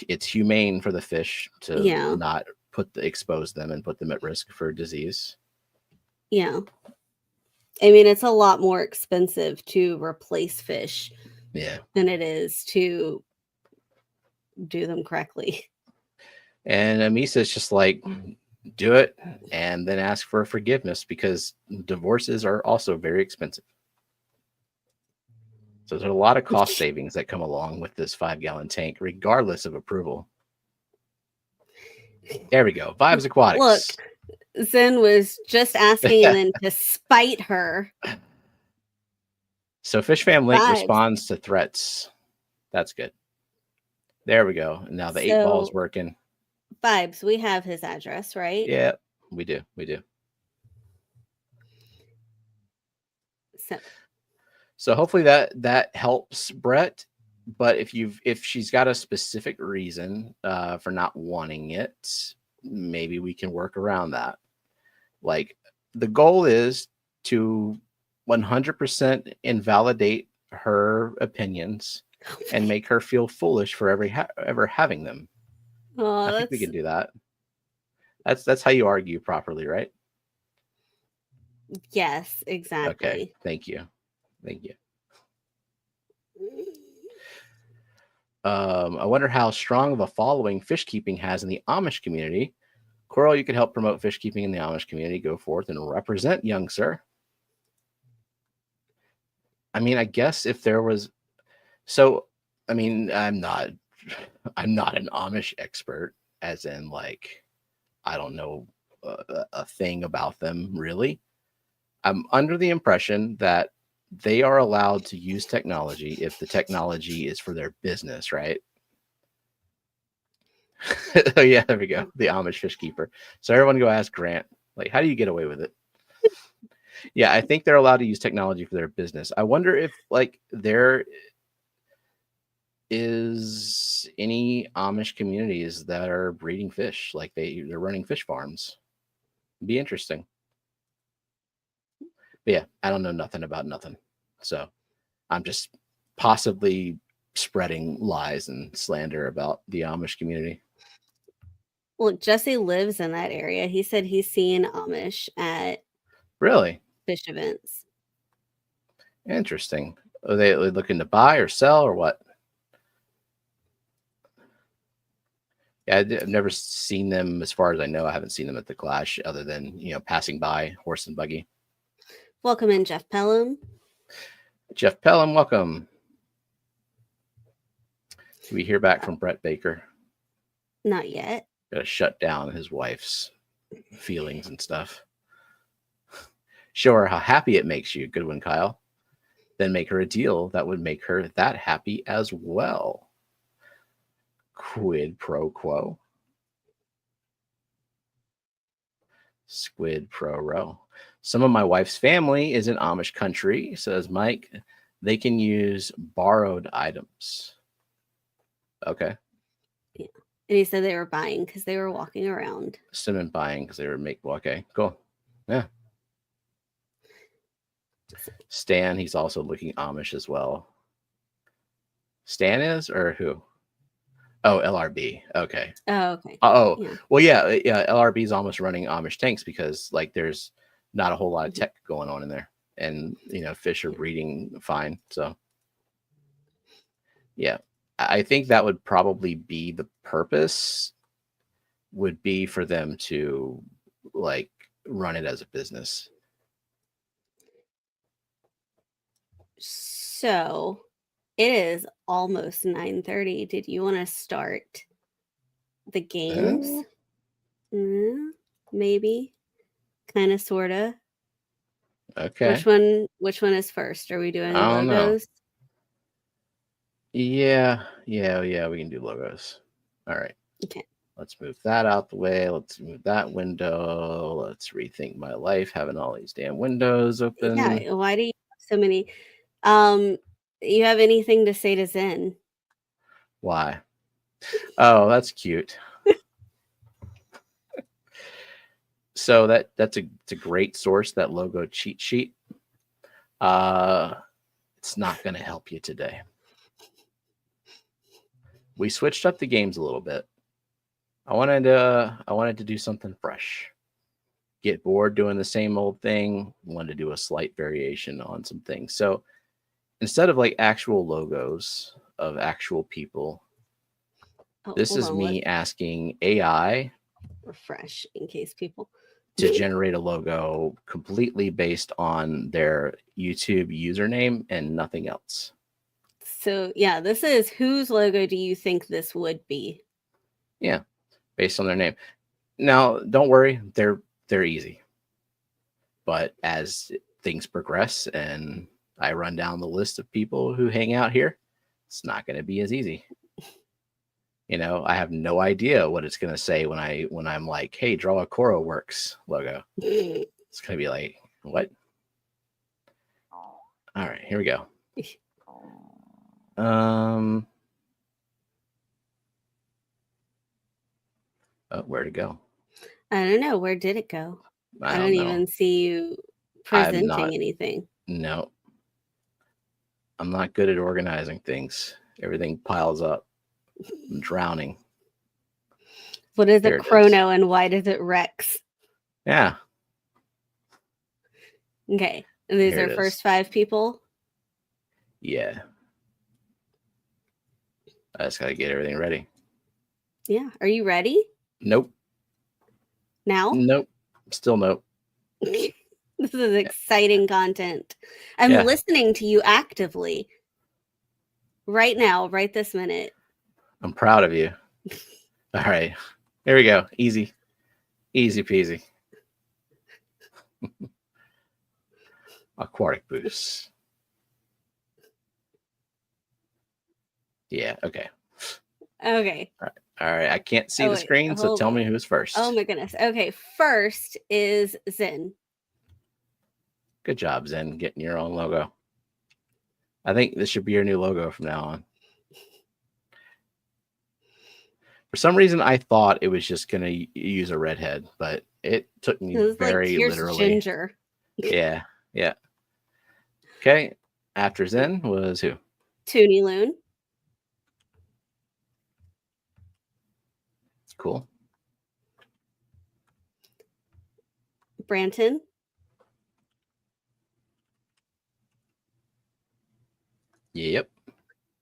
it's humane for the fish to not expose them and put them at risk for disease. Yeah. I mean, it's a lot more expensive to replace fish than it is to do them correctly. And Amisa is just like, do it and then ask for forgiveness, because divorces are also very expensive. So there's a lot of cost savings that come along with this 5-gallon tank, regardless of approval. There we go. Vibes Aquatics. Look, Zen was just asking and then to spite her. So Fishfam Link responds to threats. That's good. There we go. And now the 8 ball is working. Vibes, we have his address, right? Yeah, we do. We do. So hopefully that helps Brett. But if she's got a specific reason for not wanting it, maybe we can work around that. Like, the goal is to 100% invalidate her opinions and make her feel foolish for ever having them. Oh, I think we can do that. That's how you argue properly, right? Yes, exactly. Okay, thank you. I wonder how strong of a following fish keeping has in the Amish community. Coral, you could help promote fish keeping in the Amish community. Go forth and represent, young sir. I mean, I guess if there was, I mean, I'm not an Amish expert, as in, like, I don't know a thing about them, really. I'm under the impression that they are allowed to use technology if the technology is for their business, right? Oh yeah, there we go. The Amish fish keeper. So everyone go ask Grant, like, how do you get away with it? Yeah, I think they're allowed to use technology for their business. I wonder if, like, there is any Amish communities that are breeding fish, like they're running fish farms. It'd be interesting. But yeah, I don't know nothing about nothing. So I'm just possibly spreading lies and slander about the Amish community. Well, Jesse lives in that area. He said he's seen Amish at fish events. Interesting. Are they looking to buy or sell or what? Yeah, I've never seen them, as far as I know. I haven't seen them at the Clash, other than, passing by, horse and buggy. Welcome in, Jeff Pelham. Jeff Pelham, welcome. Do we hear back from Brett Baker? Not yet. Gotta shut down his wife's feelings and stuff. Show her how happy it makes you. Good one, Kyle. Then make her a deal that would make her that happy as well. Quid pro quo. Squid pro row. Some of my wife's family is in Amish country, says Mike. They can use borrowed items. Okay. Yeah. And he said they were buying because they were walking around. Cinnamon buying because they were okay, cool. Yeah. Stan, he's also looking Amish as well. Stan is, or who? Oh, LRB. Okay. Oh, okay. Yeah. Well, yeah. LRB is almost running Amish tanks because, like, there's not a whole lot of tech going on in there, and fish are breeding fine. So, yeah, I think that would probably be the purpose. Would be for them to, like, run it as a business. So it is almost 9:30. Did you want to start the games? Maybe. Kind of, sort of. Okay. Which one is first? Are we doing the logos? Know. Yeah, we can do logos. All right. Okay. Let's move that out the way. Let's move that window. Let's rethink my life having all these damn windows open. Yeah, why do you have so many? You have anything to say to Zen? Why? Oh, that's cute. So it's a great source, that logo cheat sheet. It's not going to help you today. We switched up the games a little bit. I wanted to do something fresh. Get bored doing the same old thing. Wanted to do a slight variation on some things. So instead of like actual logos of actual people, this is me asking AI refresh in case people to generate a logo completely based on their YouTube username and nothing else. So yeah, this is whose logo do you think this would be? Yeah, based on their name. Now, don't worry, they're easy. But as things progress and I run down the list of people who hang out here, it's not going to be as easy. I have no idea what it's going to say when I'm like, hey, draw a Coro Works logo. It's going to be like, what? All right, here we go. Oh, where'd it go? I don't know. Where did it go? I don't even see you presenting anything. No. I'm not good at organizing things. Everything piles up. I'm drowning. What is a chrono and why does it Rex? Yeah. Okay. And these are first 5 people? Yeah. I just got to get everything ready. Yeah. Are you ready? Nope. Now? Nope. Still nope. This is exciting content. I'm listening to you actively. Right now, right this minute. I'm proud of you. All right. There we go. Easy. Easy peasy. Aquatic boosts. Yeah. Okay. Okay. All right. I can't see the screen, so tell me who's first. Oh my goodness. Okay. First is Zen. Good job, Zen, getting your own logo. I think this should be your new logo from now on. For some reason, I thought it was just going to use a redhead, but it took me very literally. Ginger. Yeah. Yeah. Okay. After Zen was who? Toonie Loon. Cool. Branton. Yep.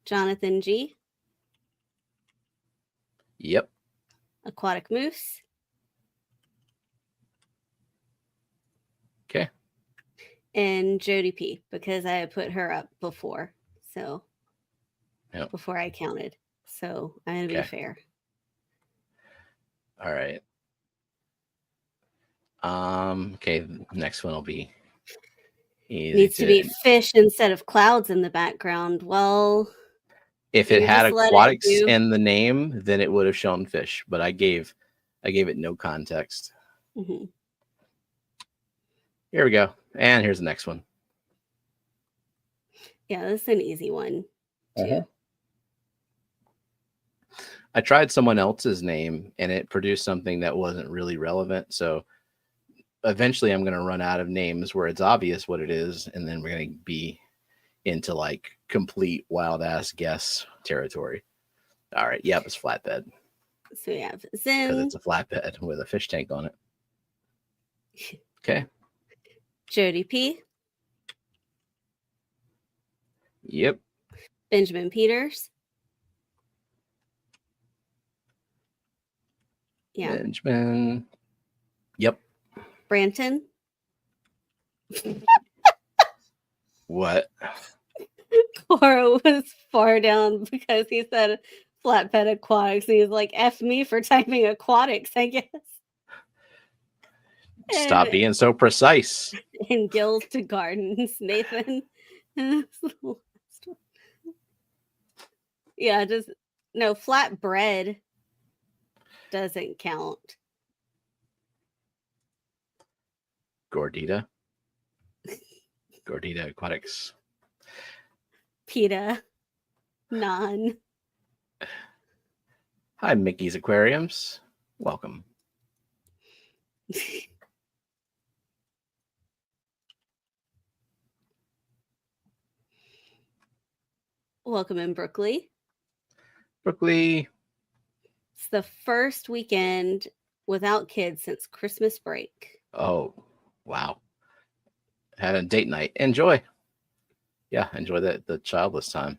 Jonathan G. Yep. Aquatic Moose. Okay. And Jody P, because I put her up before. So before I counted. So I'm going to be fair. All right. Okay, next one will be easy. Needs to be fish instead of clouds in the background. Well, if it had aquatics in the name, then it would have shown fish, but I gave it no context. Mm-hmm. Here we go. And here's the next one. Yeah, this is an easy one too. I tried someone else's name and it produced something that wasn't really relevant. So eventually I'm going to run out of names where it's obvious what it is. And then we're going to be into like complete wild ass guess territory. All right. Yep. It's flatbed. So we have Zen. Because it's a flatbed with a fish tank on it. Okay. Jody P. Yep. Benjamin Peters. Yeah. Benjamin. Yep. Branton. What? Cora was far down because he said flatbed aquatics. And he's like, F me for typing aquatics, I guess. Stop being so precise. And Gills to Gardens, Nathan. Yeah, just no flatbread doesn't count. Gordita Aquatics. PETA. None. Hi, Mickey's Aquariums. Welcome. Welcome in, Brookley. Brookley. It's the first weekend without kids since Christmas break. Oh, wow. Had a date night. Enjoy. Yeah, enjoy the childless time.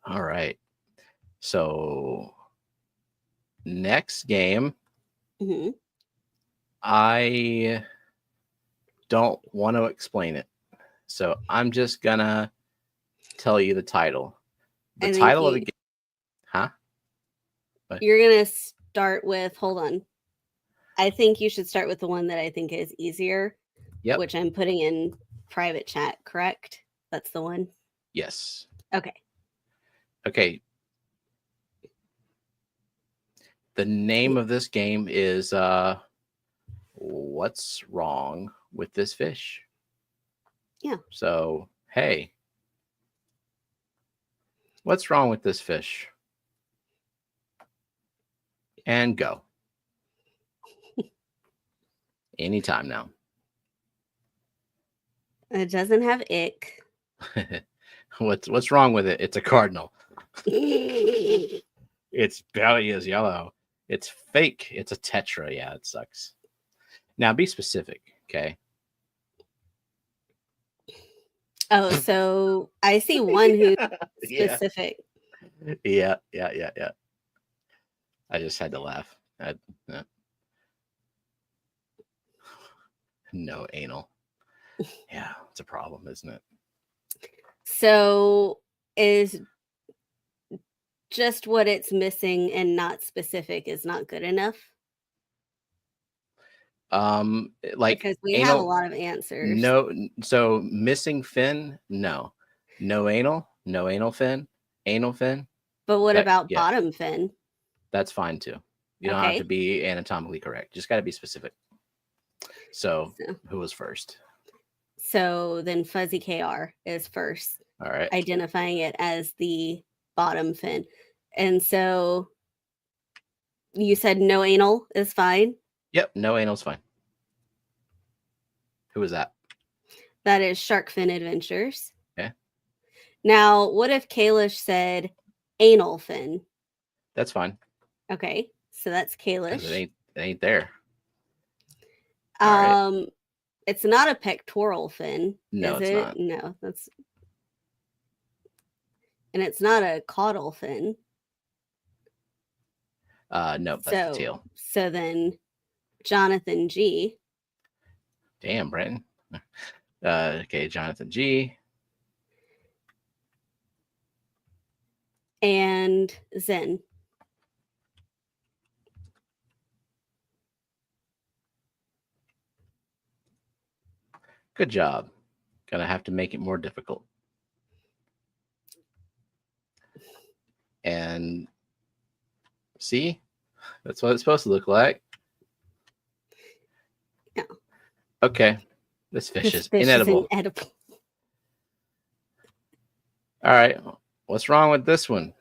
All right. So next game, I don't want to explain it. So I'm just gonna tell you the title. The title of the game. Huh? What? You're gonna start with, hold on. I think you should start with the one that I think is easier. Yep. Which I'm putting in private chat, correct? That's the one? Yes. Okay. Okay. The name of this game is What's Wrong with This Fish? Yeah. So, hey, what's wrong with this fish? And go. Anytime now. It doesn't have ick. What's wrong with it? It's a cardinal. Its belly is yellow. It's fake. It's a tetra. Yeah, it sucks. Now be specific, okay? Oh, so I see one who's specific. Yeah. I just had to laugh. No anal. Yeah, it's a problem, isn't it? So is just what it's missing and not specific is not good enough? Like, because we have a lot of answers. No, so missing fin, no anal, no anal fin, anal fin. But what about bottom fin? That's fine too. You don't have to be anatomically correct. Just got to be specific. So who was first? So then Fuzzy KR is first. All right. Identifying it as the bottom fin. And so you said no anal is fine? Yep, no anal is fine. Who was that? That is Shark Fin Adventures. Okay. Now, what if Kalish said anal fin? That's fine. Okay, so that's Kalish. It ain't there. Right. It's not a pectoral fin. No, is it's it? not. No, that's. And it's not a caudal fin. Nope, that's the tail. So then Jonathan G. Damn, Brenton. Okay, Jonathan G. And Zen. Good job. Gonna have to make it more difficult. And see, that's what it's supposed to look like. Yeah. Okay. This fish is inedible. Inedible. All right. What's wrong with this one?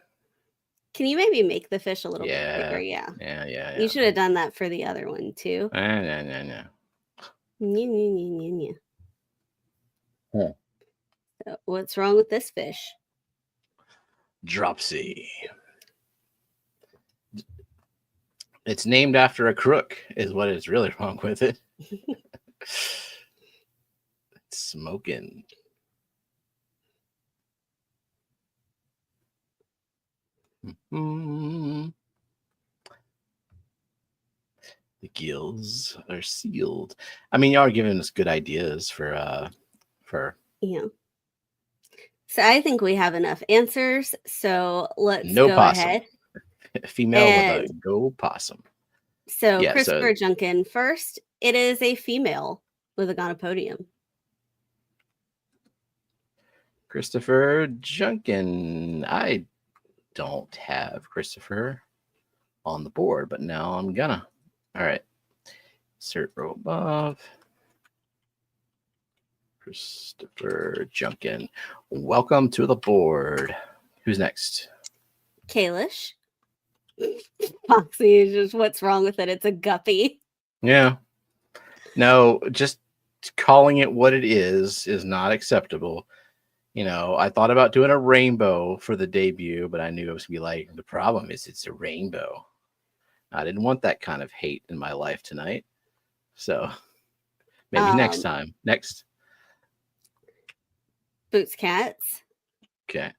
Can you maybe make the fish a little bit bigger? Yeah. You should have done that for the other one too. No. Huh. So what's wrong with this fish? Dropsy. It's named after a crook, is what is really wrong with it. It's smoking. The gills are sealed. I mean, y'all are giving us good ideas for. Yeah. So I think we have enough answers. So let's go possum. Ahead. Female with a go possum. So Christopher Junkin first. It is a female with a gonopodium. Christopher Junkin. I don't have Christopher on the board, but now I'm gonna. All right. Insert row above. Christopher Junkin. Welcome to the board. Who's next? Kalish. Foxy is just what's wrong with it. It's a guppy. Yeah. No, just calling it what it is not acceptable. I thought about doing a rainbow for the debut, but I knew it was going to be like, the problem is it's a rainbow. I didn't want that kind of hate in my life tonight. So maybe next time. Next. Boots Cats. Okay.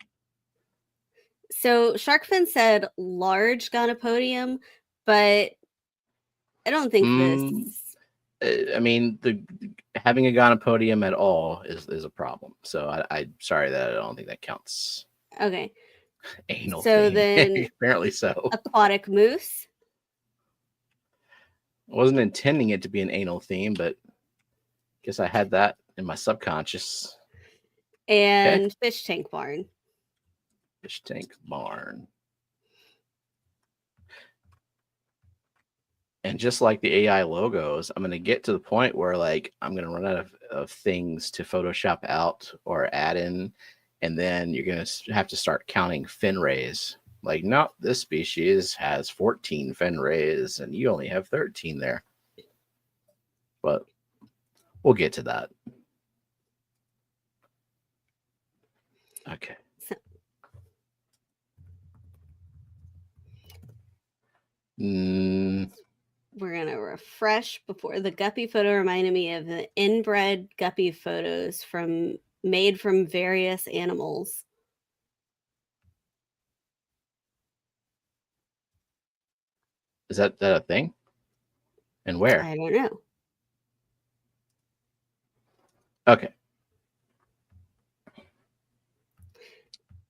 So Sharkfin said large gonopodium, but I don't think this. I mean, having a gonopodium at all is a problem. So I'm sorry that I don't think that counts. Okay. Anal so theme. Then apparently so. Aquatic moose. I wasn't intending it to be an anal theme, but I guess I had that in my subconscious. And fish tank barn. Fish tank barn. And just like the AI logos, I'm going to get to the point where like I'm going to run out of things to Photoshop out or add in. And then you're going to have to start counting fin rays. Like, no, this species has 14 fin rays and you only have 13 there. But we'll get to that. Okay. We're going to refresh before the guppy photo reminded me of the inbred guppy photos made from various animals. Is that a thing? And where? I don't know. Okay.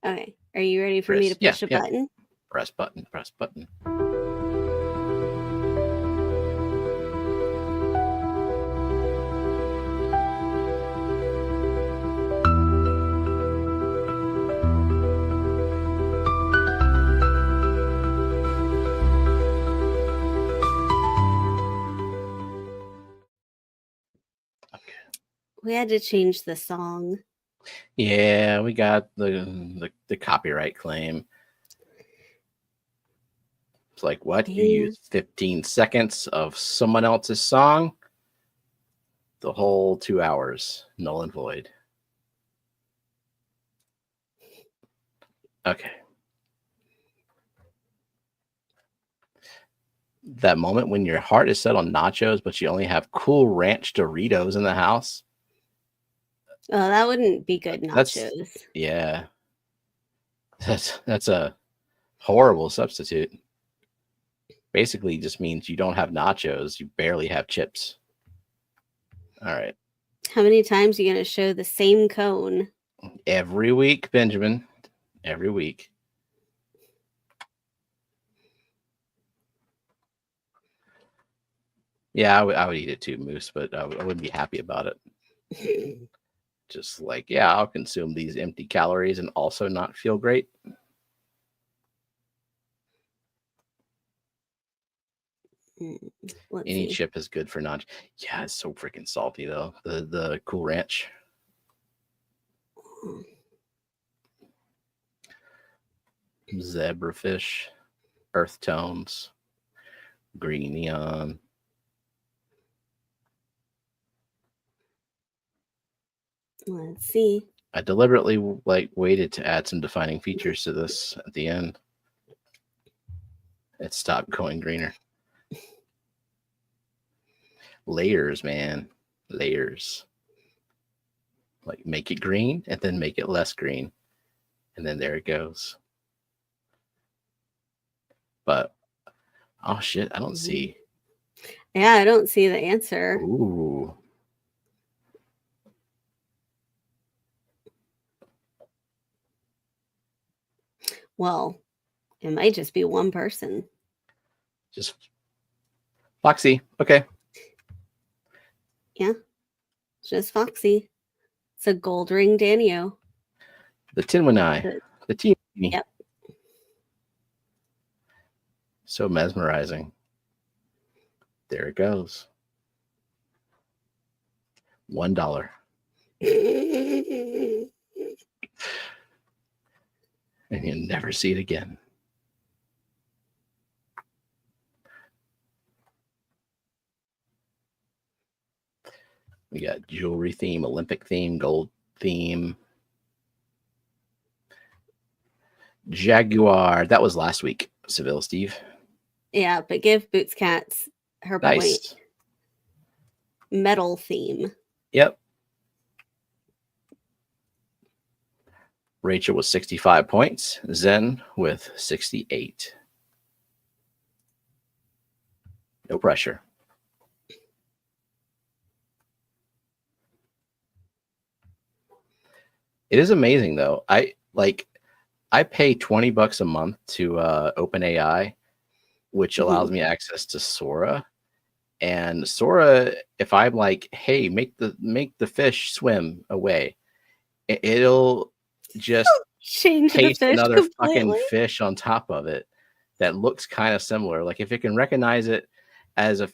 Okay. Are you ready for me to push a button? Press button. Press button. We had to change the song. Yeah, we got the copyright claim. It's like, what? You used 15 seconds of someone else's song? The whole 2 hours, null and void. Okay. That moment when your heart is set on nachos, but you only have Cool Ranch Doritos in the house. Oh, that wouldn't be good nachos. That's a horrible substitute. Basically just means you don't have nachos, you barely have chips. All right. How many times are you going to show the same cone? Every week, Benjamin. Every week. Yeah, I would eat it too, Moose, but I wouldn't be happy about it. Just like, yeah, I'll consume these empty calories and also not feel great. Any chip is good for non. Yeah, it's so freaking salty though. The Cool Ranch. Zebrafish, earth tones, green neon. Let's see. I deliberately waited to add some defining features to this at the end. It stopped going greener. Layers, man. Layers. Like make it green and then make it less green. And then there it goes. But oh shit, I don't see. Yeah, I don't see the answer. Ooh. Well, it might just be one person. Just Foxy. Okay. Yeah. Just Foxy. It's a gold ring Danio. The Tin Eye. The team. Yep. So mesmerizing. There it goes. $1. And you'll never see it again. We got jewelry theme, Olympic theme, gold theme. Jaguar. That was last week, Seville Steve. Yeah, but give Boots Cats her point. Metal theme. Yep. Rachel with 65 points. Zen with 68. No pressure. It is amazing though. I pay $20 a month to OpenAI, which allows me access to Sora. And Sora, if I'm like, hey, make the fish swim away, it'll just change paste the fish another completely. fucking fish on top of it that looks kind of similar. Like if it can recognize it as a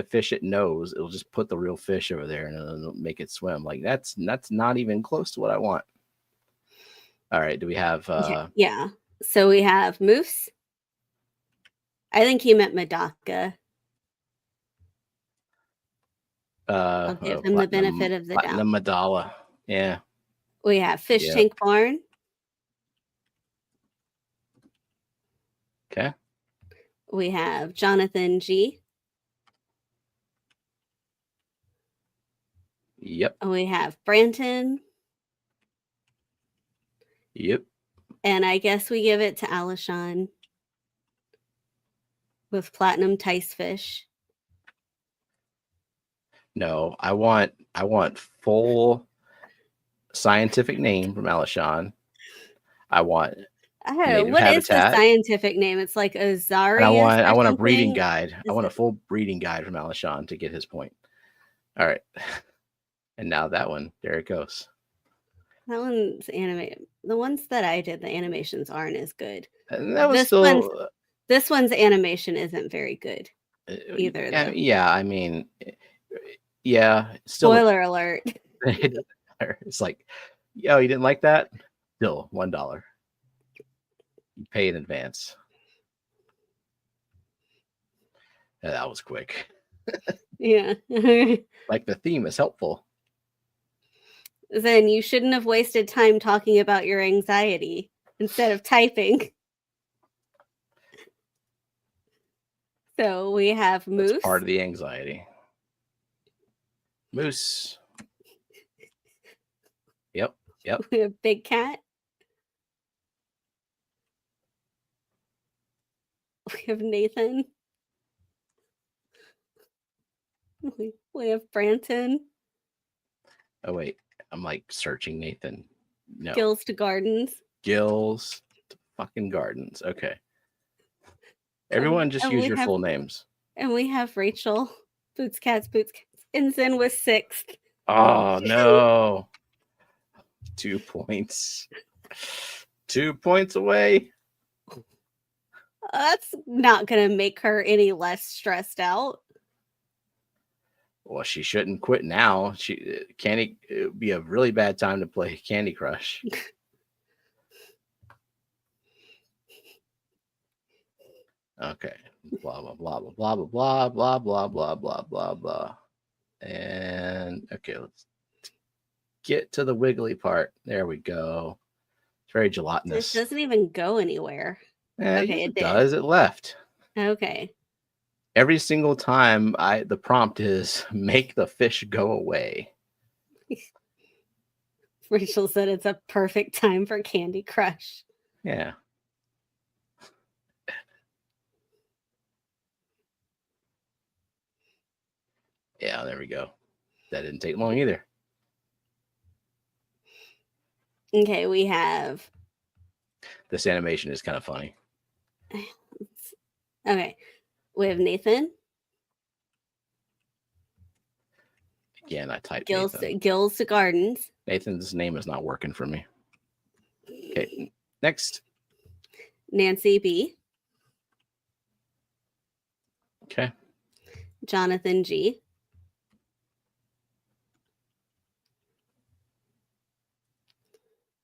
fish it knows, it'll just put the real fish over there and it'll make it swim. Like that's not even close to what I want. All right, do we have yeah. So we have Moose. I think he meant Medaka. I'll give him the benefit of the doubt. Platinum Madala. Yeah. We have Fish Tank Barn. Okay. We have Jonathan G. Yep. We have Branton. Yep. And I guess we give it to Alishon with Platinum Ticefish. No, I want full scientific name from Alishon. I want what habitat. Is the scientific name? It's like Azarius. And I want a breeding guide. I want a full breeding guide from Alishon to get his point. All right. And now that one, there it goes. That one's animated. The ones that I did, the animations aren't as good. And that was this one's animation isn't very good either. Yeah, I mean, yeah. Spoiler alert. It's like, yo, you didn't like that? Still $1. You pay in advance. Yeah, that was quick. Yeah. Like the theme is helpful. Then you shouldn't have wasted time talking about your anxiety instead of typing. So we have Moose. That's part of the anxiety. Moose. Yep. We have Big Cat. We have Nathan. We have Branton. Oh wait, I'm like searching Nathan. No. Gills to Gardens. Gills to fucking Gardens. Okay. Everyone just use your full names. And we have Rachel. Boots Cats. And Zen was 6th. Oh no. 2 points. 2 points away. That's not going to make her any less stressed out. Well, she shouldn't quit now. It would be a really bad time to play Candy Crush. Okay. Blah blah blah blah blah blah blah blah blah blah blah blah. And okay, let's get to the wiggly part. There we go. It's very gelatinous. This doesn't even go anywhere. Okay, it does. It left. Okay. Every single time the prompt is make the fish go away. Rachel said it's a perfect time for Candy Crush. Yeah. Yeah, there we go. That didn't take long either. Okay, we have... This animation is kind of funny. Okay. We have Nathan. Again, I typed Gills to Gardens. Nathan's name is not working for me. Okay, next. Nancy B. Okay. Jonathan G.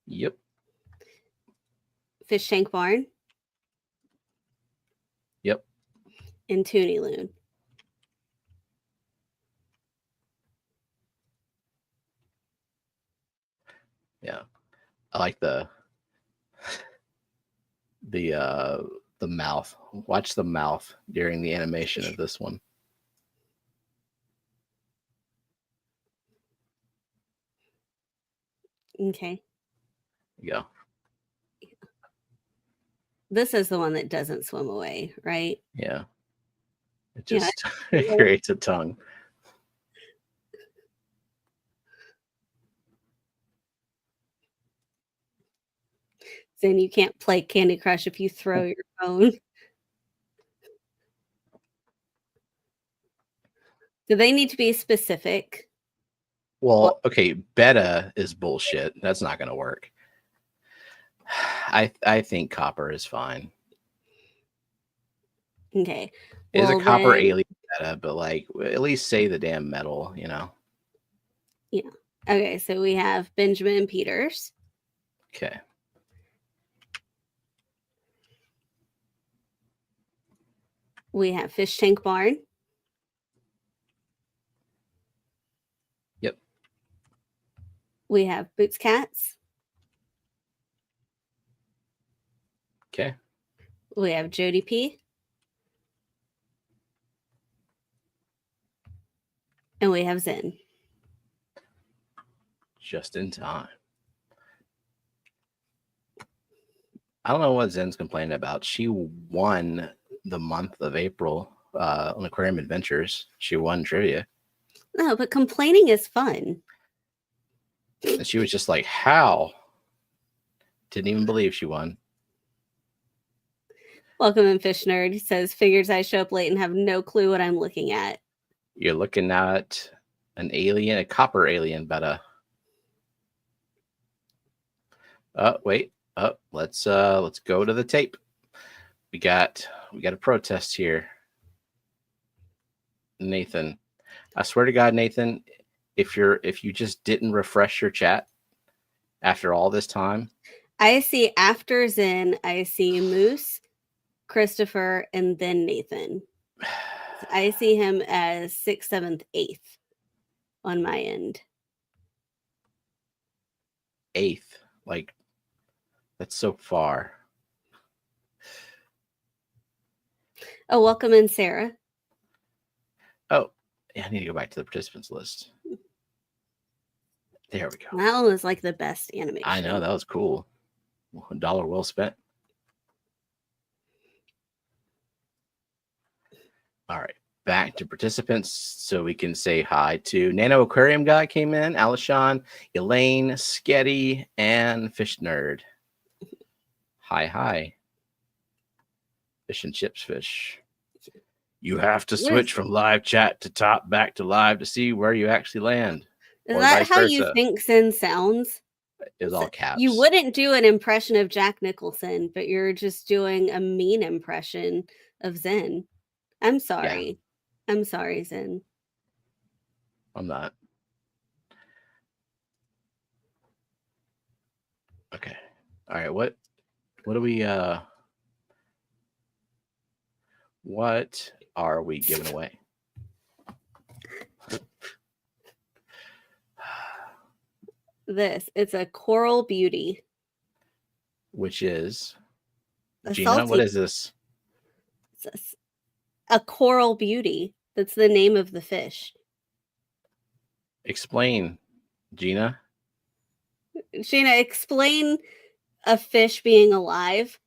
Yep. Fish Tank Barn. Yep. And Toonie Loon. Yeah. I like the the mouth. Watch the mouth during the animation of this one. Okay. Yeah. This is the one that doesn't swim away, right? Yeah. It just creates a tongue. Then you can't play Candy Crush if you throw your phone. Do they need to be specific? Well, okay, beta is bullshit. That's not going to work. I think copper is fine. Okay. Is a copper alien beta, but like at least say the damn metal, you know? Yeah. Okay, so we have Benjamin Peters. Okay. We have Fish Tank Barn. Yep. We have Boots Cats. Okay. We have Jody P. And we have Zen. Just in time. I don't know what Zen's complaining about. She won the month of April on Aquarium Adventures. She won trivia. No, but complaining is fun. And she was just like, how? Didn't even believe she won. Welcome in, Fish Nerd. He says, figures I show up late and have no clue what I'm looking at. You're looking at an alien, a copper alien beta. Oh, wait. Oh, let's go to the tape. We got a protest here. Nathan. I swear to God, Nathan, if you just didn't refresh your chat after all this time. I see after Zen, I see Moose, Christopher, and then Nathan. I see him as 6th, 7th, 8th on my end. 8th, like that's so far. Oh, welcome in, Sarah. Oh, yeah, I need to go back to the participants list. There we go. That one was like the best animation. I know, that was cool. $1 well spent. All right, back to participants so we can say hi to Nano Aquarium guy came in, Alishon, Elaine, Sketty, and Fish Nerd. Hi. Fish and chips fish. You have to switch from live chat to top back to live to see where you actually land. Is that how you think Zen sounds? It was all caps. You wouldn't do an impression of Jack Nicholson, but you're just doing a mean impression of Zen. I'm sorry. Yeah. I'm sorry, Zen. I'm not. Okay. All right. What are we giving away? It's a Coral Beauty. Which is Gina, what is this? It's a Coral Beauty. That's the name of the fish. Explain, Gina. Gina, explain a fish being alive.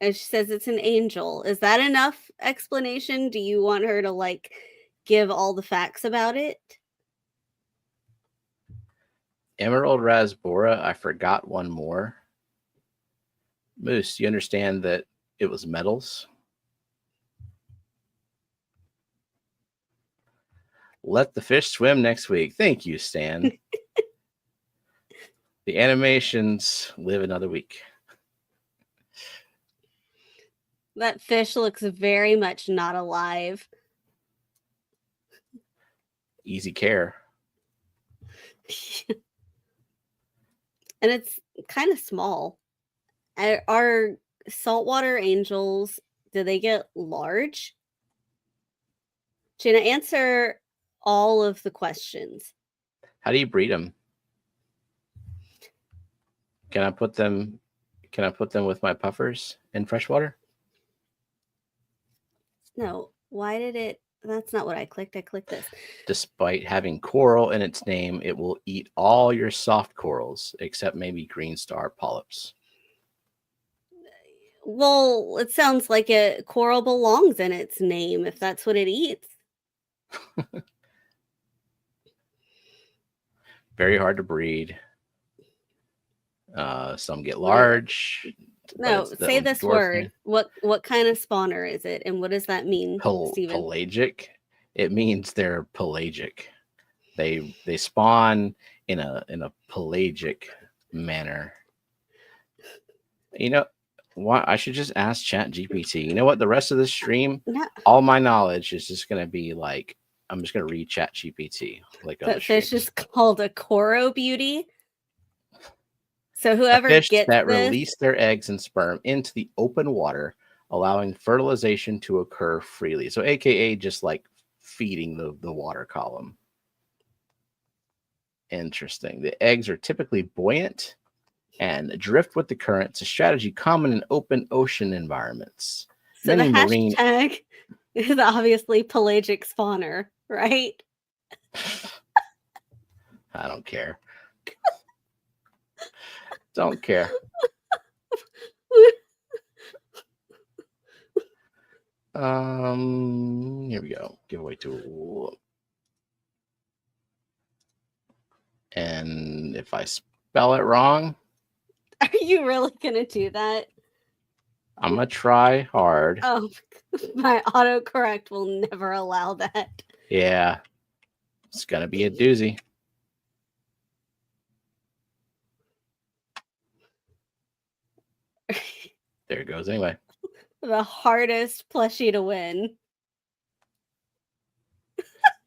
And she says it's an angel. Is that enough explanation? Do you want her to like give all the facts about it? Emerald Rasbora, I forgot one more. Moose, you understand that it was metals? Let the fish swim next week. Thank you, Stan. The animations live another week. That fish looks very much not alive. Easy care. And it's kind of small. Are saltwater angels, do they get large? Gina, answer all of the questions. How do you breed them? Can I put them Can I put them with my puffers in freshwater? No. Why did it? That's not what I clicked. I clicked this. Despite having coral in its name, it will eat all your soft corals, except maybe green star polyps. Well, it sounds like a coral belongs in its name if that's what it eats. Very hard to breed. Some get large. No, say this word. What kind of spawner is it, and what does that mean, Steven? Pelagic. It means they're pelagic. They spawn in a pelagic manner. You know what? I should just ask ChatGPT. You know what? The rest of the stream, all my knowledge is just gonna be like, I'm just gonna read ChatGPT. Like that fish is called a coro beauty. So whoever fish gets that this, release their eggs and sperm into the open water, allowing fertilization to occur freely. So, AKA just like feeding the water column. Interesting. The eggs are typically buoyant and drift with the current. It's a strategy common in open ocean environments. So the hashtag is obviously pelagic spawner, right? I don't care. Don't care. Here we go. Giveaway tool. And if I spell it wrong, are you really gonna do that? I'm gonna try hard. Oh, my autocorrect will never allow that. Yeah, it's gonna be a doozy. There it goes. Anyway, the hardest plushie to win.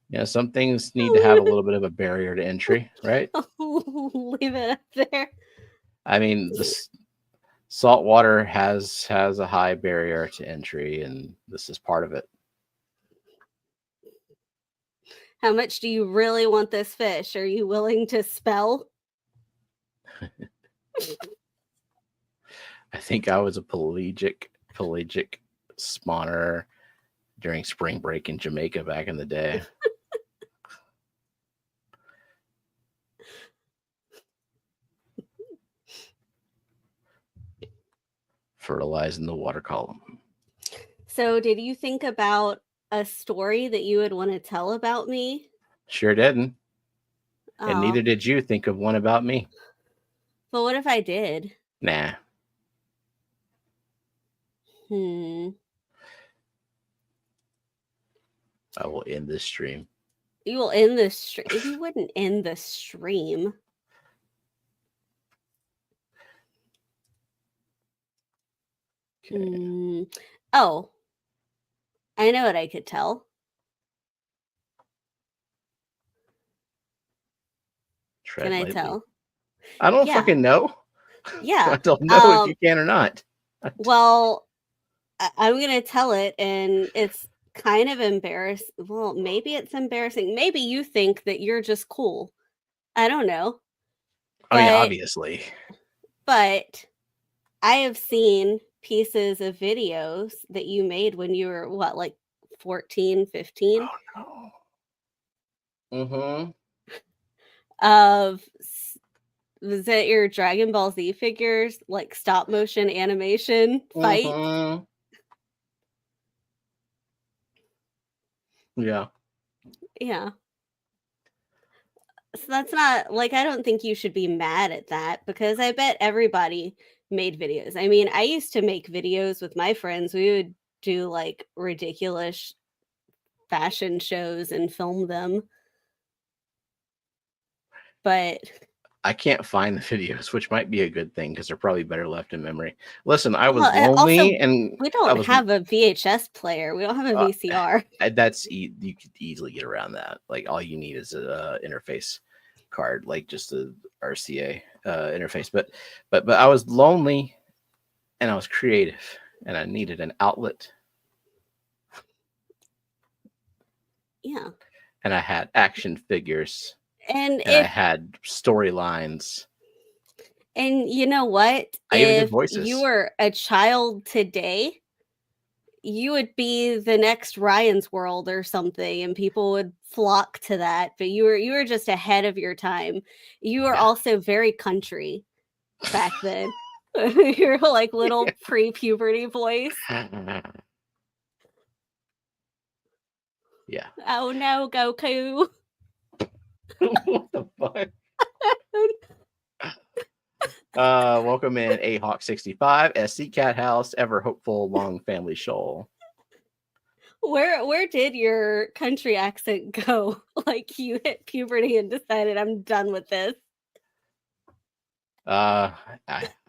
Yeah, some things need to have a little bit of a barrier to entry, right? Leave it up there. I mean, the salt water has a high barrier to entry, and this is part of it. How much do you really want this fish? Are you willing to spell? I think I was a pelagic spawner during spring break in Jamaica back in the day. Fertilizing the water column. So did you think about a story that you would want to tell about me? Sure didn't. Oh. And neither did you think of one about me. But what if I did? Nah. I will end this stream. You will end this stream. You wouldn't end the stream. Okay. Oh, I know what I could tell. Can I tell? I don't fucking know. Yeah. I don't know if you can or not. Well, I'm going to tell it, and it's kind of embarrassing. Well, maybe it's embarrassing. Maybe you think that you're just cool. I don't know. I mean, obviously. But I have seen pieces of videos that you made when you were, what, like 14, 15? Oh, no. Was it your Dragon Ball Z figures, like stop motion animation fights? Yeah. Yeah. So that's not, like, I don't think you should be mad at that, because I bet everybody made videos. I mean, I used to make videos with my friends. We would do like ridiculous fashion shows and film them. But I can't find the videos, which might be a good thing because they're probably better left in memory. Listen, I was lonely, also, and we don't have a VHS player. We don't have a VCR. That's you could easily get around that. Like, all you need is a interface card, like just a RCA interface. But I was lonely, and I was creative, and I needed an outlet. Yeah. And I had action figures. And I had storylines. And you know what? I even did If voices. you were a child today, you would be the next Ryan's World or something, and people would flock to that. But you were just ahead of your time. You were also very country back then. Your like little pre-puberty voice. Yeah. Oh no, Goku. What the fuck? Welcome in A Hawk 65, SC Cat House, Ever Hopeful Long Family Shoal. Where did your country accent go? Like you hit puberty and decided I'm done with this. I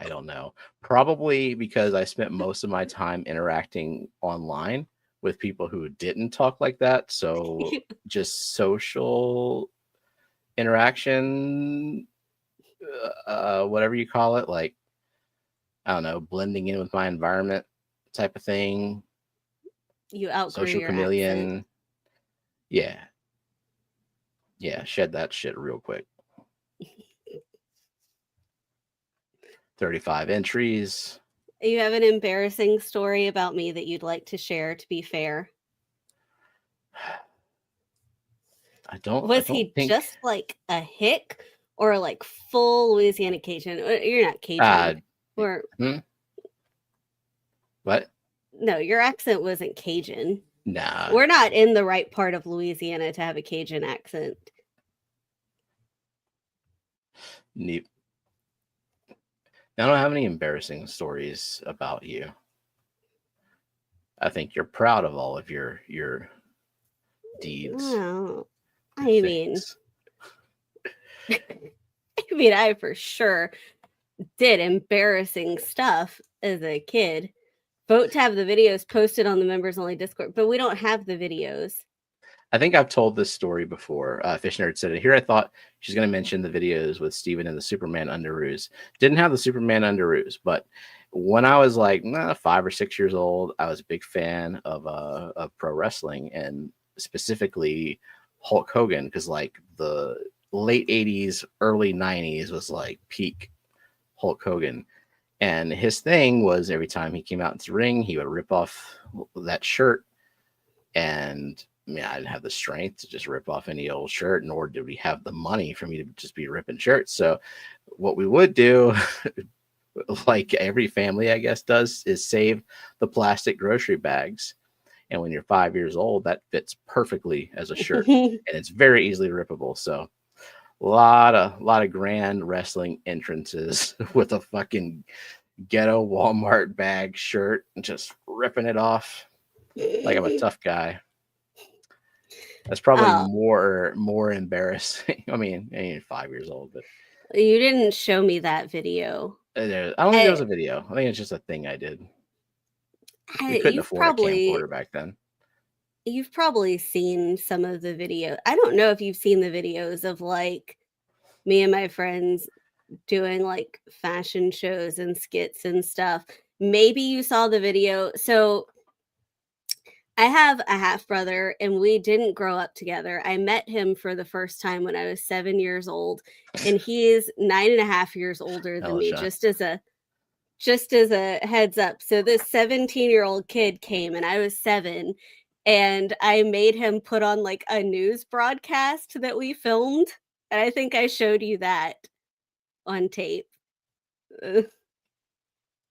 don't know. Probably because I spent most of my time interacting online with people who didn't talk like that. So just social interaction, whatever you call it, like, I don't know, blending in with my environment type of thing. You outgrew Social your chameleon. accent. Yeah, shed that shit real quick. 35 entries. You have an embarrassing story about me that you'd like to share, to be fair? Was he just like a hick or like full Louisiana Cajun? You're not Cajun. What? No, your accent wasn't Cajun. Nah. We're not in the right part of Louisiana to have a Cajun accent. Neat. I don't have any embarrassing stories about you. I think you're proud of all of your deeds. Well, I mean, I for sure did embarrassing stuff as a kid. Vote to have the videos posted on the members only Discord, but we don't have the videos. I think I've told this story before. Fish Nerd said it here. I thought she's going to mention the videos with Steven and the Superman underoos. Didn't have the Superman underoos, but when I was like 5 or 6 years old, I was a big fan of pro wrestling, and specifically Hulk Hogan, because like the late 80s, early 90s was like peak Hulk Hogan. And his thing was every time he came out into the ring, he would rip off that shirt. And I mean, I didn't have the strength to just rip off any old shirt, nor did we have the money for me to just be ripping shirts. So what we would do, like every family, I guess, does, is save the plastic grocery bags. And when you're 5 years old, that fits perfectly as a shirt, and it's very easily rippable. So a lot of grand wrestling entrances with a fucking ghetto Walmart bag shirt and just ripping it off like I'm a tough guy. That's probably more embarrassing. I mean, I ain't 5 years old, but you didn't show me that video. I don't think there was a video. I think it's just a thing I did. We couldn't afford a camcorder back then. You've probably seen some of the video. I don't know if you've seen the videos of like me and my friends doing like fashion shows and skits and stuff. Maybe you saw the video. So I have a half brother and we didn't grow up together. I met him for the first time when I was 7 years old, and he's 9.5 years older than me, just as a heads up. So this 17-year-old kid came and I was 7, and I made him put on like a news broadcast that we filmed. And I think I showed you that on tape.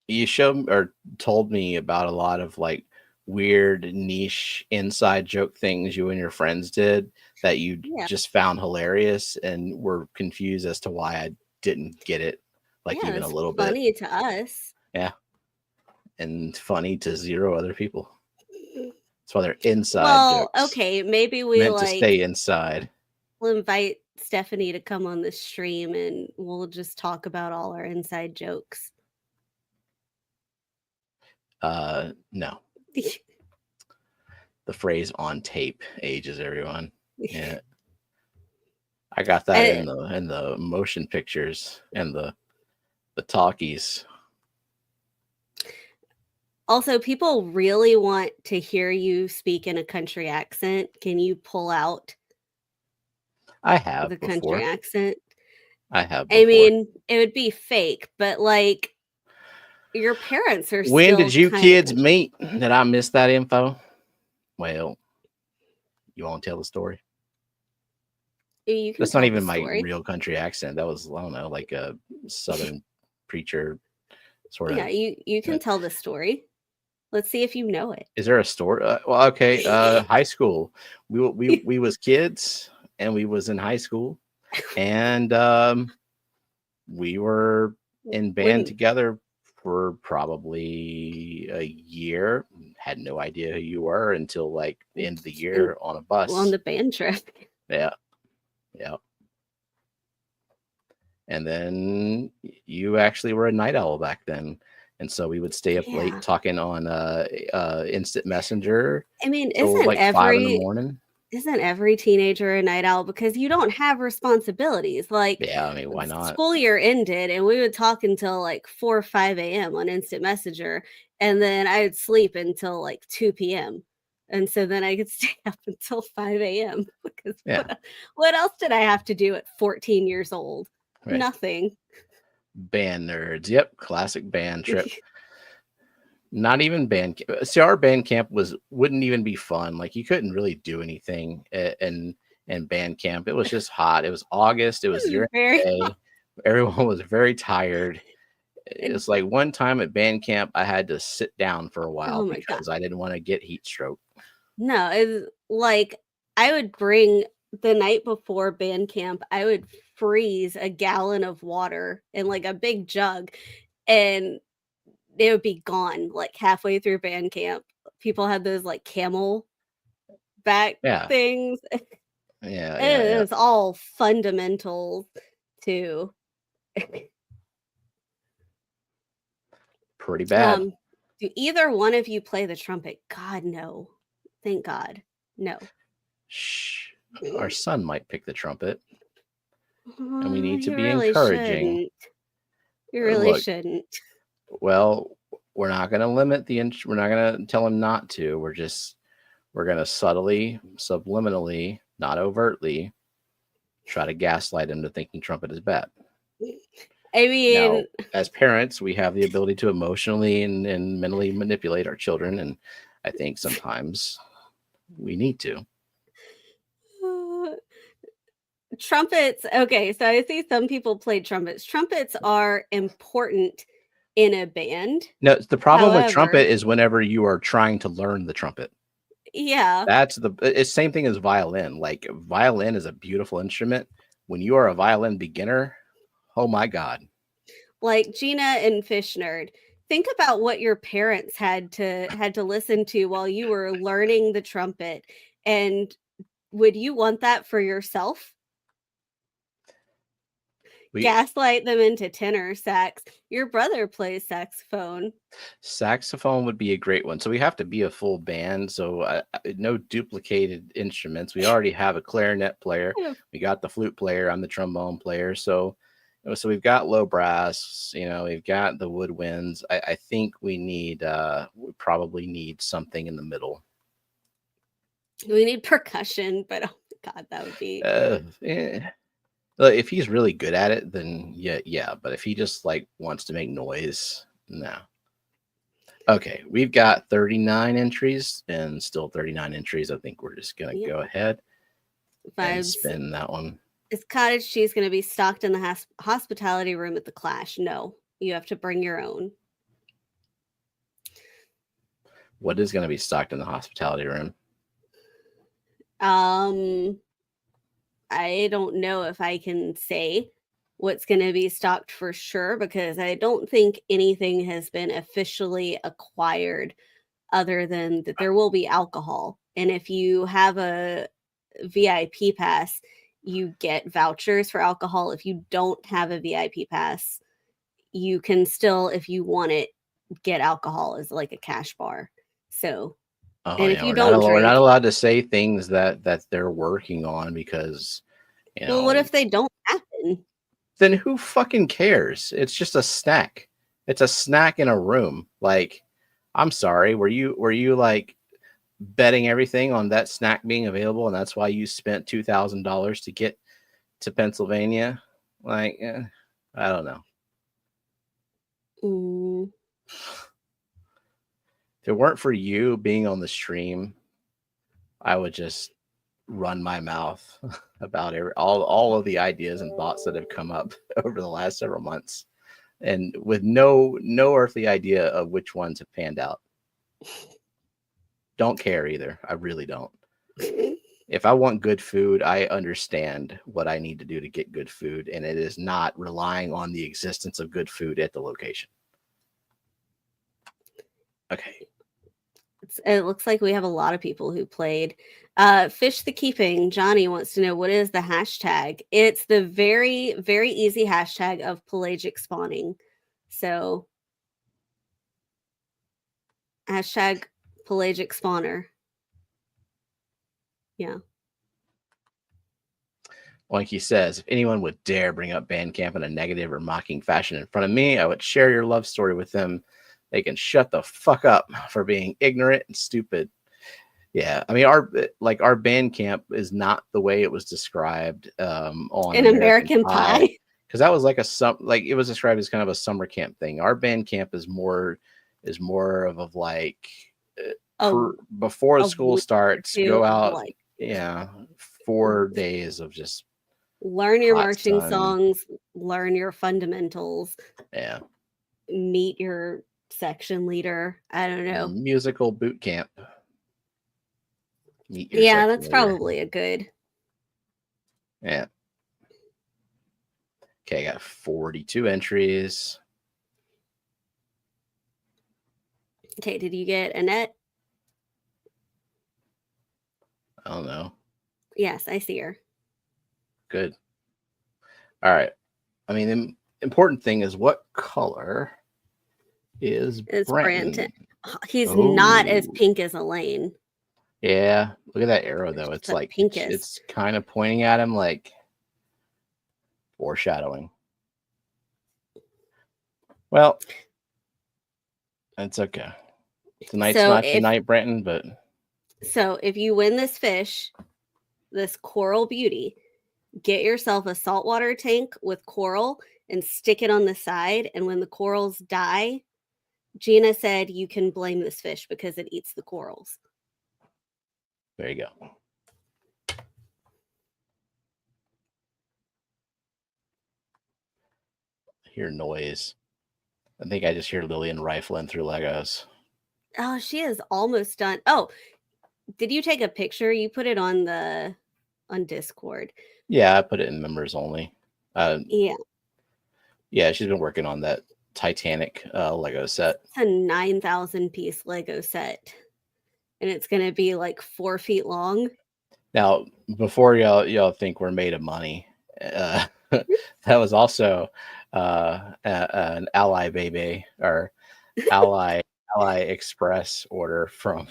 You showed or told me about a lot of like weird niche inside joke things you and your friends did that you just found hilarious and were confused as to why I didn't get it, like even a little bit. Funny to us. Yeah. And funny to 0 other people. That's why they're inside jokes. Okay, maybe we meant to stay inside. We'll invite Stephanie to come on the stream and we'll just talk about all our inside jokes. No. The phrase "on tape" ages everyone. Yeah. I got that in the motion pictures and the talkies. Also, people really want to hear you speak in a country accent. Can you pull out I have the before. country accent? I have before. I mean, it would be fake, but like your parents are when still did you kids meet? Did I miss that info? Well, you want to tell the story? That's not even my real country accent. That was, I don't know, like a Southern preacher sort of. Yeah, you can tell the story. Let's see if you know it. Is there a story? Well, okay. High school. We was kids, and we was in high school, and we were in band together for probably a year. Had no idea who you were until like the end of the year on a bus. On the band trip. Yeah. And then you actually were a night owl back then. And so we would stay up late talking on Instant Messenger. I mean, isn't like 5 in the morning? Isn't every teenager a night owl? Because you don't have responsibilities. Like, yeah, I mean, why not? School year ended, and we would talk until like 4 or 5 a.m. on Instant Messenger, and then I would sleep until like 2 p.m. And so then I could stay up until 5 a.m. because what else did I have to do at 14 years old? Right. Nothing. Band nerds. Yep. Classic band trip. Not even band camp. See, our band camp wouldn't even be fun. Like you couldn't really do anything in band camp. It was just hot. It was August. It was year day. Everyone was very tired. It's like one time at band camp, I had to sit down for a while because I didn't want to get heat stroke. No, it's like I would bring the night before band camp, I would freeze a gallon of water in like a big jug, and it would be gone like halfway through band camp. People had those like camel back things. It was all fundamental to pretty bad. Do either one of you play the trumpet? God, no. Thank God. No. Shh. Our son might pick the trumpet. And we need to be encouraging. Shouldn't. You really shouldn't. Well, we're not going to limit we're not going to tell him not to. We're going to subtly, subliminally, not overtly, try to gaslight him to thinking trumpet is bad. I mean, now, as parents, we have the ability to emotionally and mentally manipulate our children. And I think sometimes we need to. Trumpets. Okay, so I see some people play trumpets. Trumpets are important in a band. No, the problem with trumpet is whenever you are trying to learn the trumpet. Yeah. That's it's same thing as violin. Like violin is a beautiful instrument. When you are a violin beginner, oh my God. Like Gina and Fish Nerd. Think about what your parents had to listen to while you were learning the trumpet. And would you want that for yourself? Gaslight them into tenor sax. Your brother plays saxophone. Saxophone would be a great one. So we have to be a full band. So no duplicated instruments. We already have a clarinet player. We got the flute player. I'm the trombone player. So we've got low brass. We've got the woodwinds. I think we probably need something in the middle. We need percussion, but oh my God, that would be. If he's really good at it, then yeah. But if he just like wants to make noise, no. Okay, we've got 39 entries and still 39 entries. I think we're just gonna go ahead and spin that one. Is cottage cheese going to be stocked in the hospitality room at the Clash? No, you have to bring your own. What is going to be stocked in the hospitality room? I don't know if I can say what's going to be stocked for sure, because I don't think anything has been officially acquired other than that there will be alcohol. And if you have a VIP pass, you get vouchers for alcohol. If you don't have a VIP pass, you can still, if you want it, get alcohol as like a cash bar. So and if you don't drink, we're not allowed to say things that they're working on because, well, what if they don't happen? Then who fucking cares? It's just a snack. It's a snack in a room. Like, I'm sorry. Were you like betting everything on that snack being available, and that's why you spent $2,000 to get to Pennsylvania? Like, I don't know. If it weren't for you being on the stream, I would just run my mouth about all of the ideas and thoughts that have come up over the last several months, and with no earthly idea of which ones have panned out. Don't care either. I really don't. If I want good food, I understand what I need to do to get good food, and it is not relying on the existence of good food at the location. Okay. It looks like we have a lot of people who played. Fish the Keeping. Johnny wants to know, what is the hashtag? It's the very, very easy hashtag of pelagic spawning. So hashtag pelagic spawner. Yeah. Oinky says, if anyone would dare bring up Bandcamp in a negative or mocking fashion in front of me, I would share your love story with them. They can shut the fuck up for being ignorant and stupid. Yeah, I mean, our Bandcamp is not the way it was described on in American Pie. Because that was like it was described as kind of a summer camp thing. Our Bandcamp is more of like before school starts, go out, 4 days of just learn your marching songs, learn your fundamentals. Yeah. Meet your section leader. I don't know. Musical boot camp. Yeah, that's probably a good. Yeah. Okay, I got 42 entries. Okay, did you get Annette? I don't know. Yes, I see her. Good. All right. I mean, the important thing is what color is Branton? He's not as pink as Elaine. Yeah. Look at that arrow, though. It's like pinkish. It's kind of pointing at him, like foreshadowing. Well, it's okay. Tonight's not tonight, Branton, but. So if you win this fish, this coral beauty, get yourself a saltwater tank with coral and stick it on the side. And when the corals die, Gina said you can blame this fish because it eats the corals. There you go. I hear noise. I think I just hear Lillian rifling through Legos. Oh, she is almost done. Oh, did you take a picture? You put it on Discord. Yeah, I put it in members only. Yeah, she's been working on that Titanic Lego set. It's a 9,000 piece Lego set, and it's gonna be like 4 feet long. Now, before y'all think we're made of money, that was also an Ally Baby or Ally Express order from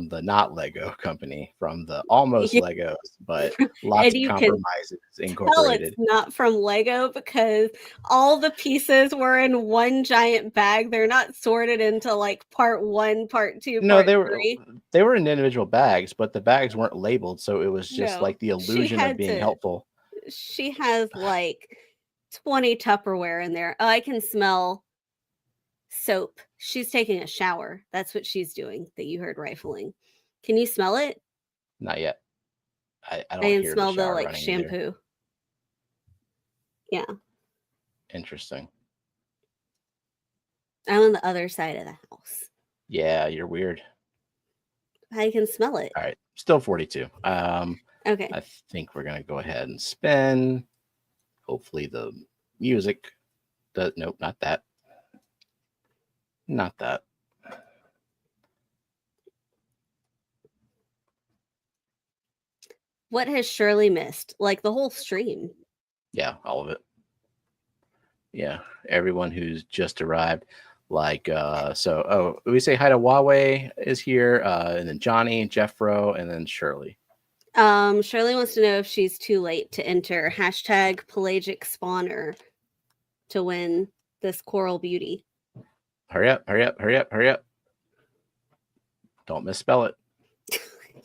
the not Lego company, from the almost Legos, but lots of compromises incorporated. It's not from Lego because all the pieces were in one giant bag. They're not sorted into like part 1, part 2, no, part 3. They were in individual bags, but the bags weren't labeled, so it was just like the illusion of being helpful. She has like 20 Tupperware in there. Oh, I can smell soap. She's taking a shower. That's what she's doing that you heard rifling. Can you smell it? Not yet. I don't can smell the like shampoo. Either. Yeah. Interesting. I'm on the other side of the house. Yeah, you're weird. I can smell it. All right. Still 42. Okay. I think we're gonna go ahead and spin. Hopefully the music does. Nope, not that. Not that. What has Shirley missed? Like the whole stream. Yeah, all of it. Yeah, everyone who's just arrived. Like, we say hi to Huawei is here, and then Johnny, Jeffro, and then Shirley. Shirley wants to know if she's too late to enter hashtag pelagic spawner to win this coral beauty. Hurry up, hurry up, hurry up, hurry up. Don't misspell it.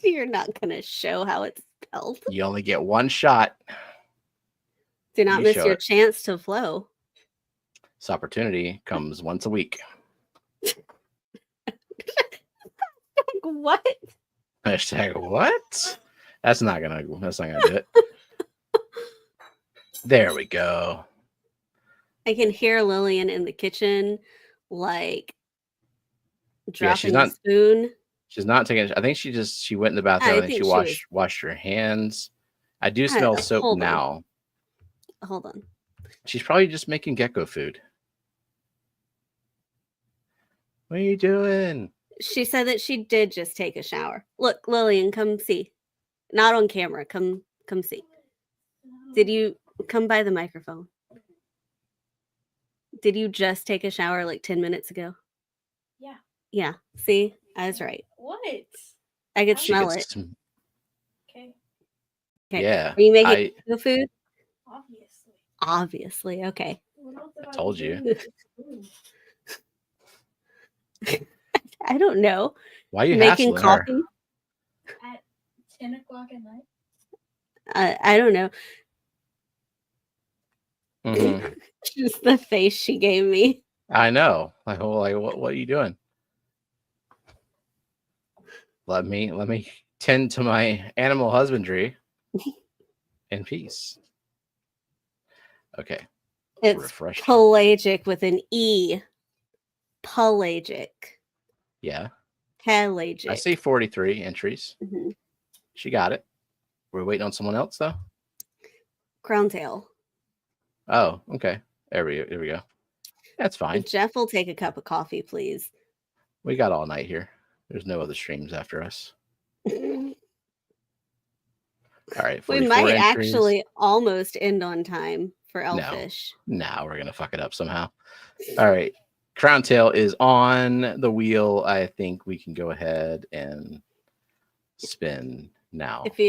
You're not going to show how it's spelled. You only get one shot. Do not miss your chance to flow. This opportunity comes once a week. What? Hashtag what? That's not gonna do it. There we go. I can hear Lillian in the kitchen, like dropping the spoon. She's not taking. I think she went in the bathroom and she washed her hands. I do smell soap now. Hold on. She's probably just making gecko food. What are you doing? She said that she did just take a shower. Look, Lillian, come see. Not on camera. Come see. Did you come by the microphone? Did you just take a shower like 10 minutes ago? Yeah. Yeah. See? I was right. What? I could smell it. Okay. Yeah. Are you making gecko food? Obviously. Okay. I told you. I don't know. Why are you making coffee at 10 o'clock at night? I don't know. Mm-hmm. Just the face she gave me. I know. Like what are you doing? Let me tend to my animal husbandry in peace. Okay. It's pelagic with an E. Pelagic. Yeah. Pelagic. I see 43 entries. Mm-hmm. She got it. We're waiting on someone else though. Crown tail. Oh, okay. There we go. That's fine. Jeff will take a cup of coffee, please. We got all night here. There's no other streams after us. All right. We might actually almost end on time for Elfish. No, we're going to fuck it up somehow. All right. Crown tail is on the wheel. I think we can go ahead and spin now. If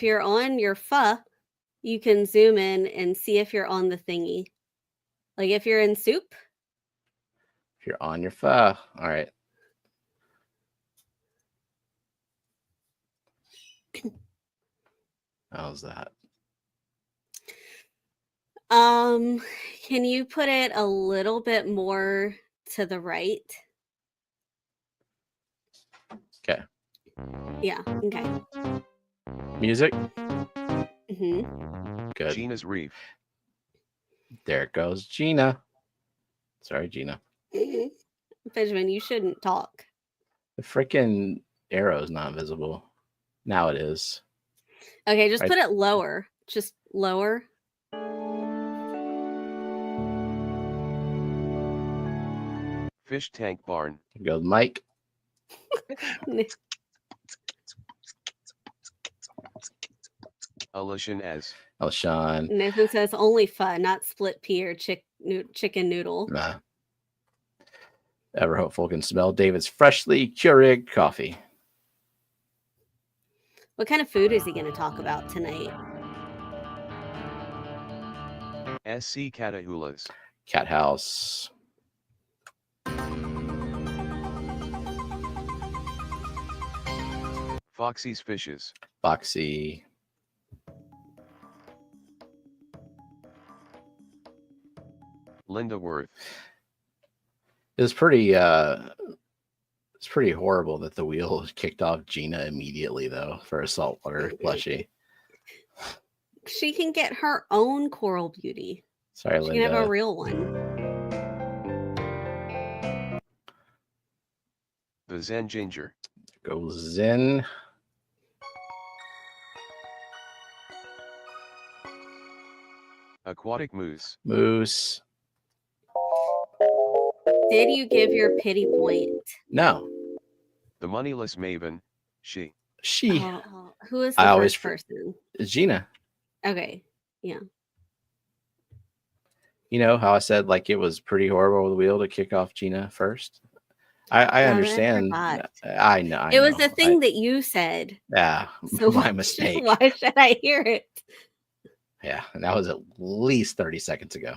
you're on your pho, you can zoom in and see if you're on the thingy. Like if you're in soup. If you're on your pho. All right. How's that? Can you put it a little bit more to the right? Okay. Yeah, okay. Music? Mm-hmm. Good. Gina's reef. There it goes, Gina. Sorry, Gina. Benjamin, you shouldn't talk. The freaking arrow's not visible. Now it is. Okay, just put it lower. Just lower. Fish tank barn. Here goes Mike. Alshan. Nathan says only pho, not split pea or chicken noodle. Nah. Ever hopeful can smell David's freshly Keurig coffee. What kind of food is he going to talk about tonight? SC Catahulas. Cat house. Foxy's fishes. Foxy. Linda Worth. It's pretty horrible that the wheel kicked off Gina immediately though for a saltwater plushie. She can get her own coral beauty. Sorry, she Linda. Can have a real one. The Zen Ginger. Go Zen. Aquatic moose. Moose. Did you give your pity point? No. The moneyless maven. She. Who is the first person? It's Gina. Okay. Yeah. You know how I said like it was pretty horrible with the wheel to kick off Gina first? I understand. I know. It was a thing that you said. Yeah. So my mistake. Why should I hear it? Yeah. And that was at least 30 seconds ago.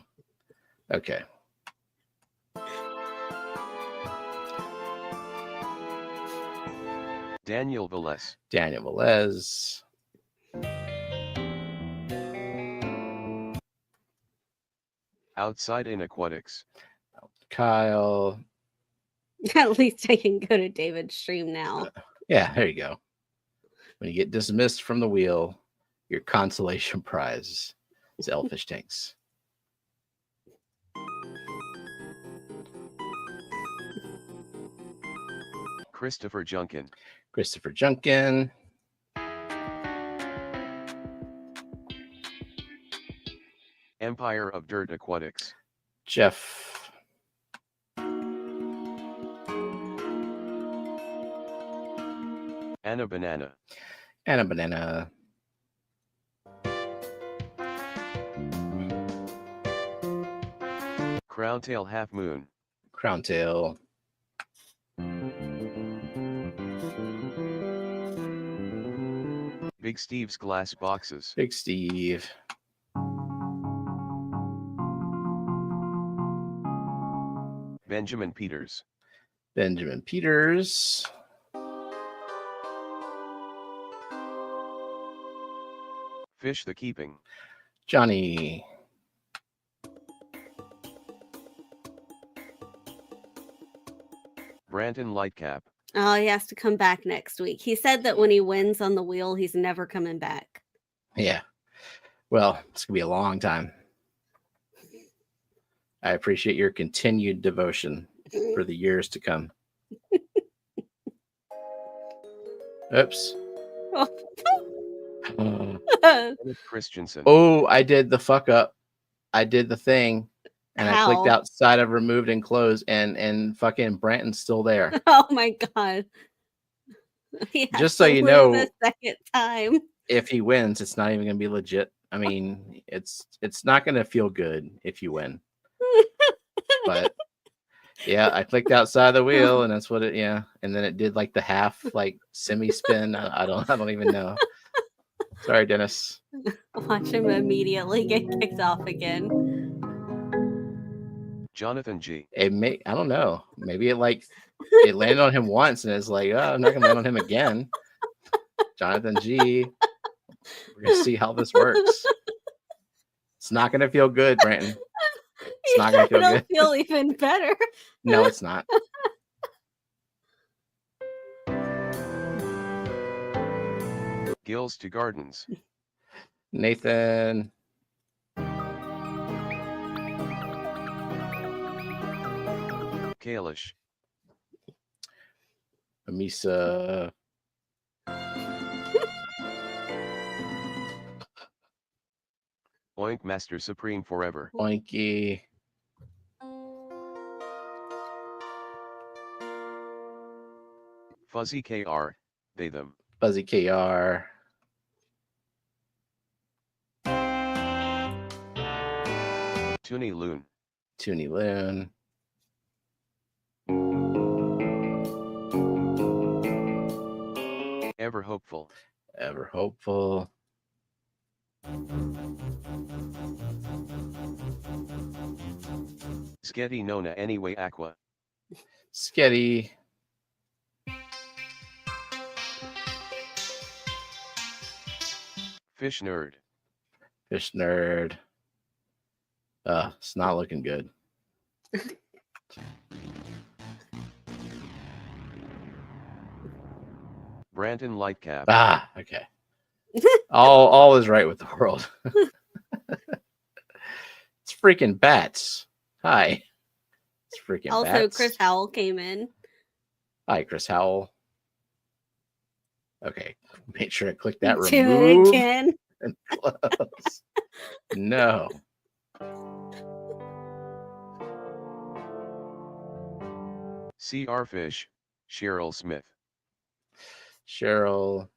Okay. Daniel Velez. Daniel Velez. Outside in aquatics. Kyle. At least I can go to David's stream now. Yeah, there you go. When you get dismissed from the wheel, your consolation prize is Elfish Tanks. Christopher Junkin. Christopher Junkin. Empire of Dirt Aquatics. Jeff. Anna Banana. Anna Banana. Crowntail Half Moon. Crowntail. Big Steve's Glass Boxes. Big Steve. Benjamin Peters. Benjamin Peters. Fish the Keeping. Johnny. Branton Lightcap. Oh, he has to come back next week. He said that when he wins on the wheel, he's never coming back. Yeah. Well, it's going to be a long time. I appreciate your continued devotion for the years to come. Oops. Christensen. Oh, I did the fuck up. I did the thing. And How? I clicked outside of removed and closed, and fucking Branton's still there. Oh my God. Just so you know, a second time. If he wins, it's not even going to be legit. I mean, it's not going to feel good if you win. But yeah, I clicked outside the wheel, and that's what it. Yeah, and then it did like the half, like semi spin. I don't even know. Sorry, Dennis. Watch him immediately get kicked off again. Jonathan G. I don't know. Maybe it landed on him once, and it's like, oh, I'm not gonna land on him again. Jonathan G. We're gonna see how this works. It's not gonna feel good, Branton. It's not gonna feel It'll good. feel even better. No, it's not. Gills to Gardens. Nathan. Kalish. Amisa. Oink Master Supreme Forever. Oinky. Fuzzy KR. They them. Fuzzy KR. Toonie Loon. Toonie Loon. Ever Hopeful. Ever Hopeful. Sketty Nona Anyway Aqua. Sketty. Fish Nerd. Fish Nerd. It's not looking good. Branton Lightcap. Ah, okay. all is right with the world. It's freaking bats. Hi. It's freaking also, bats. Chris Howell came in. Hi, Chris Howell. Okay. Make sure I click that Do it remove again. and close. No. CR Fish. Cheryl Smith. Cheryl.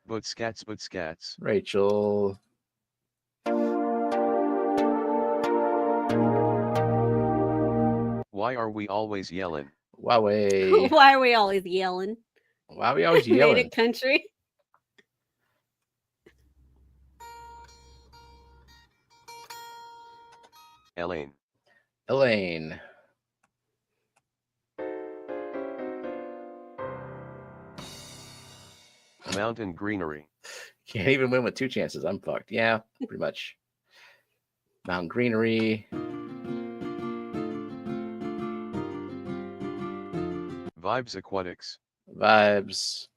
Bootscats. Rachel. Why are we always yelling? Huawei. Why are we always yelling? Why are we always Made yelling? it country. Elaine. Elaine. Mountain greenery. Can't even win with 2 chances. I'm fucked. Yeah, pretty much. Mountain greenery. Vibes aquatics. Vibes.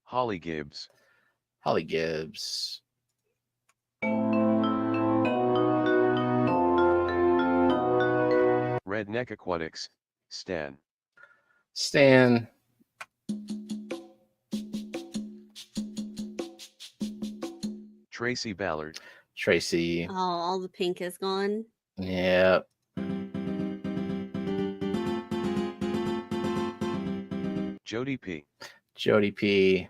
Holly Gibbs. Holly Gibbs. Redneck aquatics. Stan. Stan. Tracy Ballard. Tracy. Oh, all the pink is gone. Yeah. Jody P. Jody P.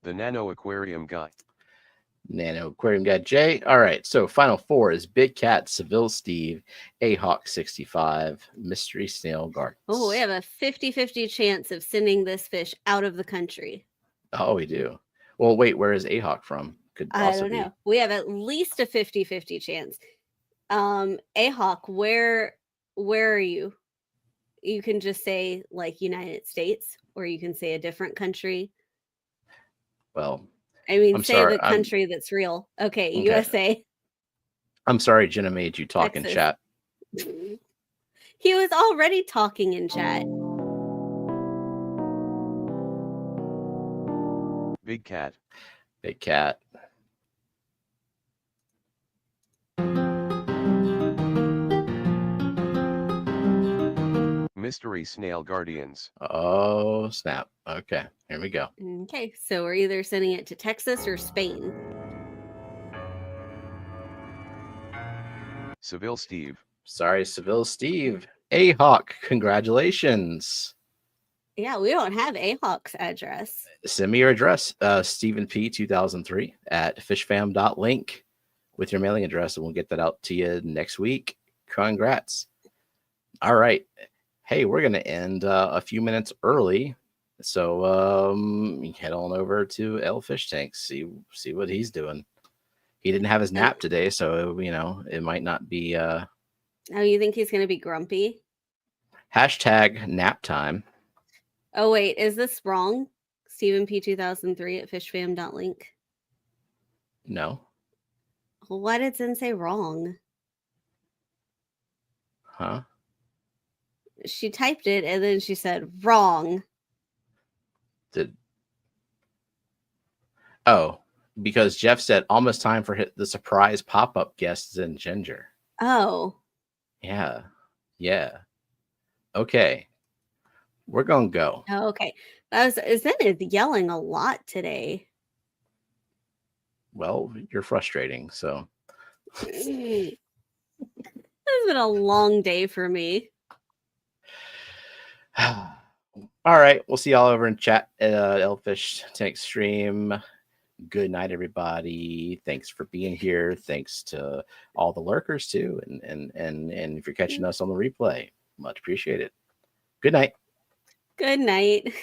The Nano Aquarium Guy. Nano Aquarium Guy J. All right. So final 4 is Big Cat, Seville Steve, A-Hawk 65, Mystery Snail Gardens. Oh, we have a 50-50 chance of sending this fish out of the country. Oh, we do. Well, wait, where is A-Hawk from? Could also I don't know. We have at least a 50-50 chance. A-Hawk, where are you? You can just say like United States, or you can say a different country. Well, I mean, I'm say sorry, the country that's real. Okay, USA. I'm sorry, Jenna made you talk Texas. in chat. He was already talking in chat. Big Cat. Big Cat. Mystery Snail Guardians. Oh, snap. Okay, here we go. Okay, so we're either sending it to Texas or Spain. Seville Steve. Sorry, Seville Steve. A-Hawk, congratulations. Yeah, we don't have A-Hawk's address. Send me your address, Stephen P 2003 at fishfam.link with your mailing address, and we'll get that out to you next week. Congrats. All right. Hey, we're going to end a few minutes early. So head on over to L Fish Tank, see what he's doing. He didn't have his nap today, so it might not be Oh, you think he's gonna be grumpy? Hashtag nap time. Oh wait, is this wrong? Stephen P 2003 at fishfam.link. No. Well, why did Zen say wrong? Huh? She typed it and then she said wrong. Oh, because Jeff said almost time for the surprise pop-up guests in Ginger. Oh. Yeah. Okay. We're going to go. Oh, okay. Zen is yelling a lot today. Well, you're frustrating, so. It's been a long day for me. All right. We'll see y'all over in chat at Elfish Tank stream. Good night, everybody. Thanks for being here. Thanks to all the lurkers too. And if you're catching us on the replay, much appreciated. Good night. Good night.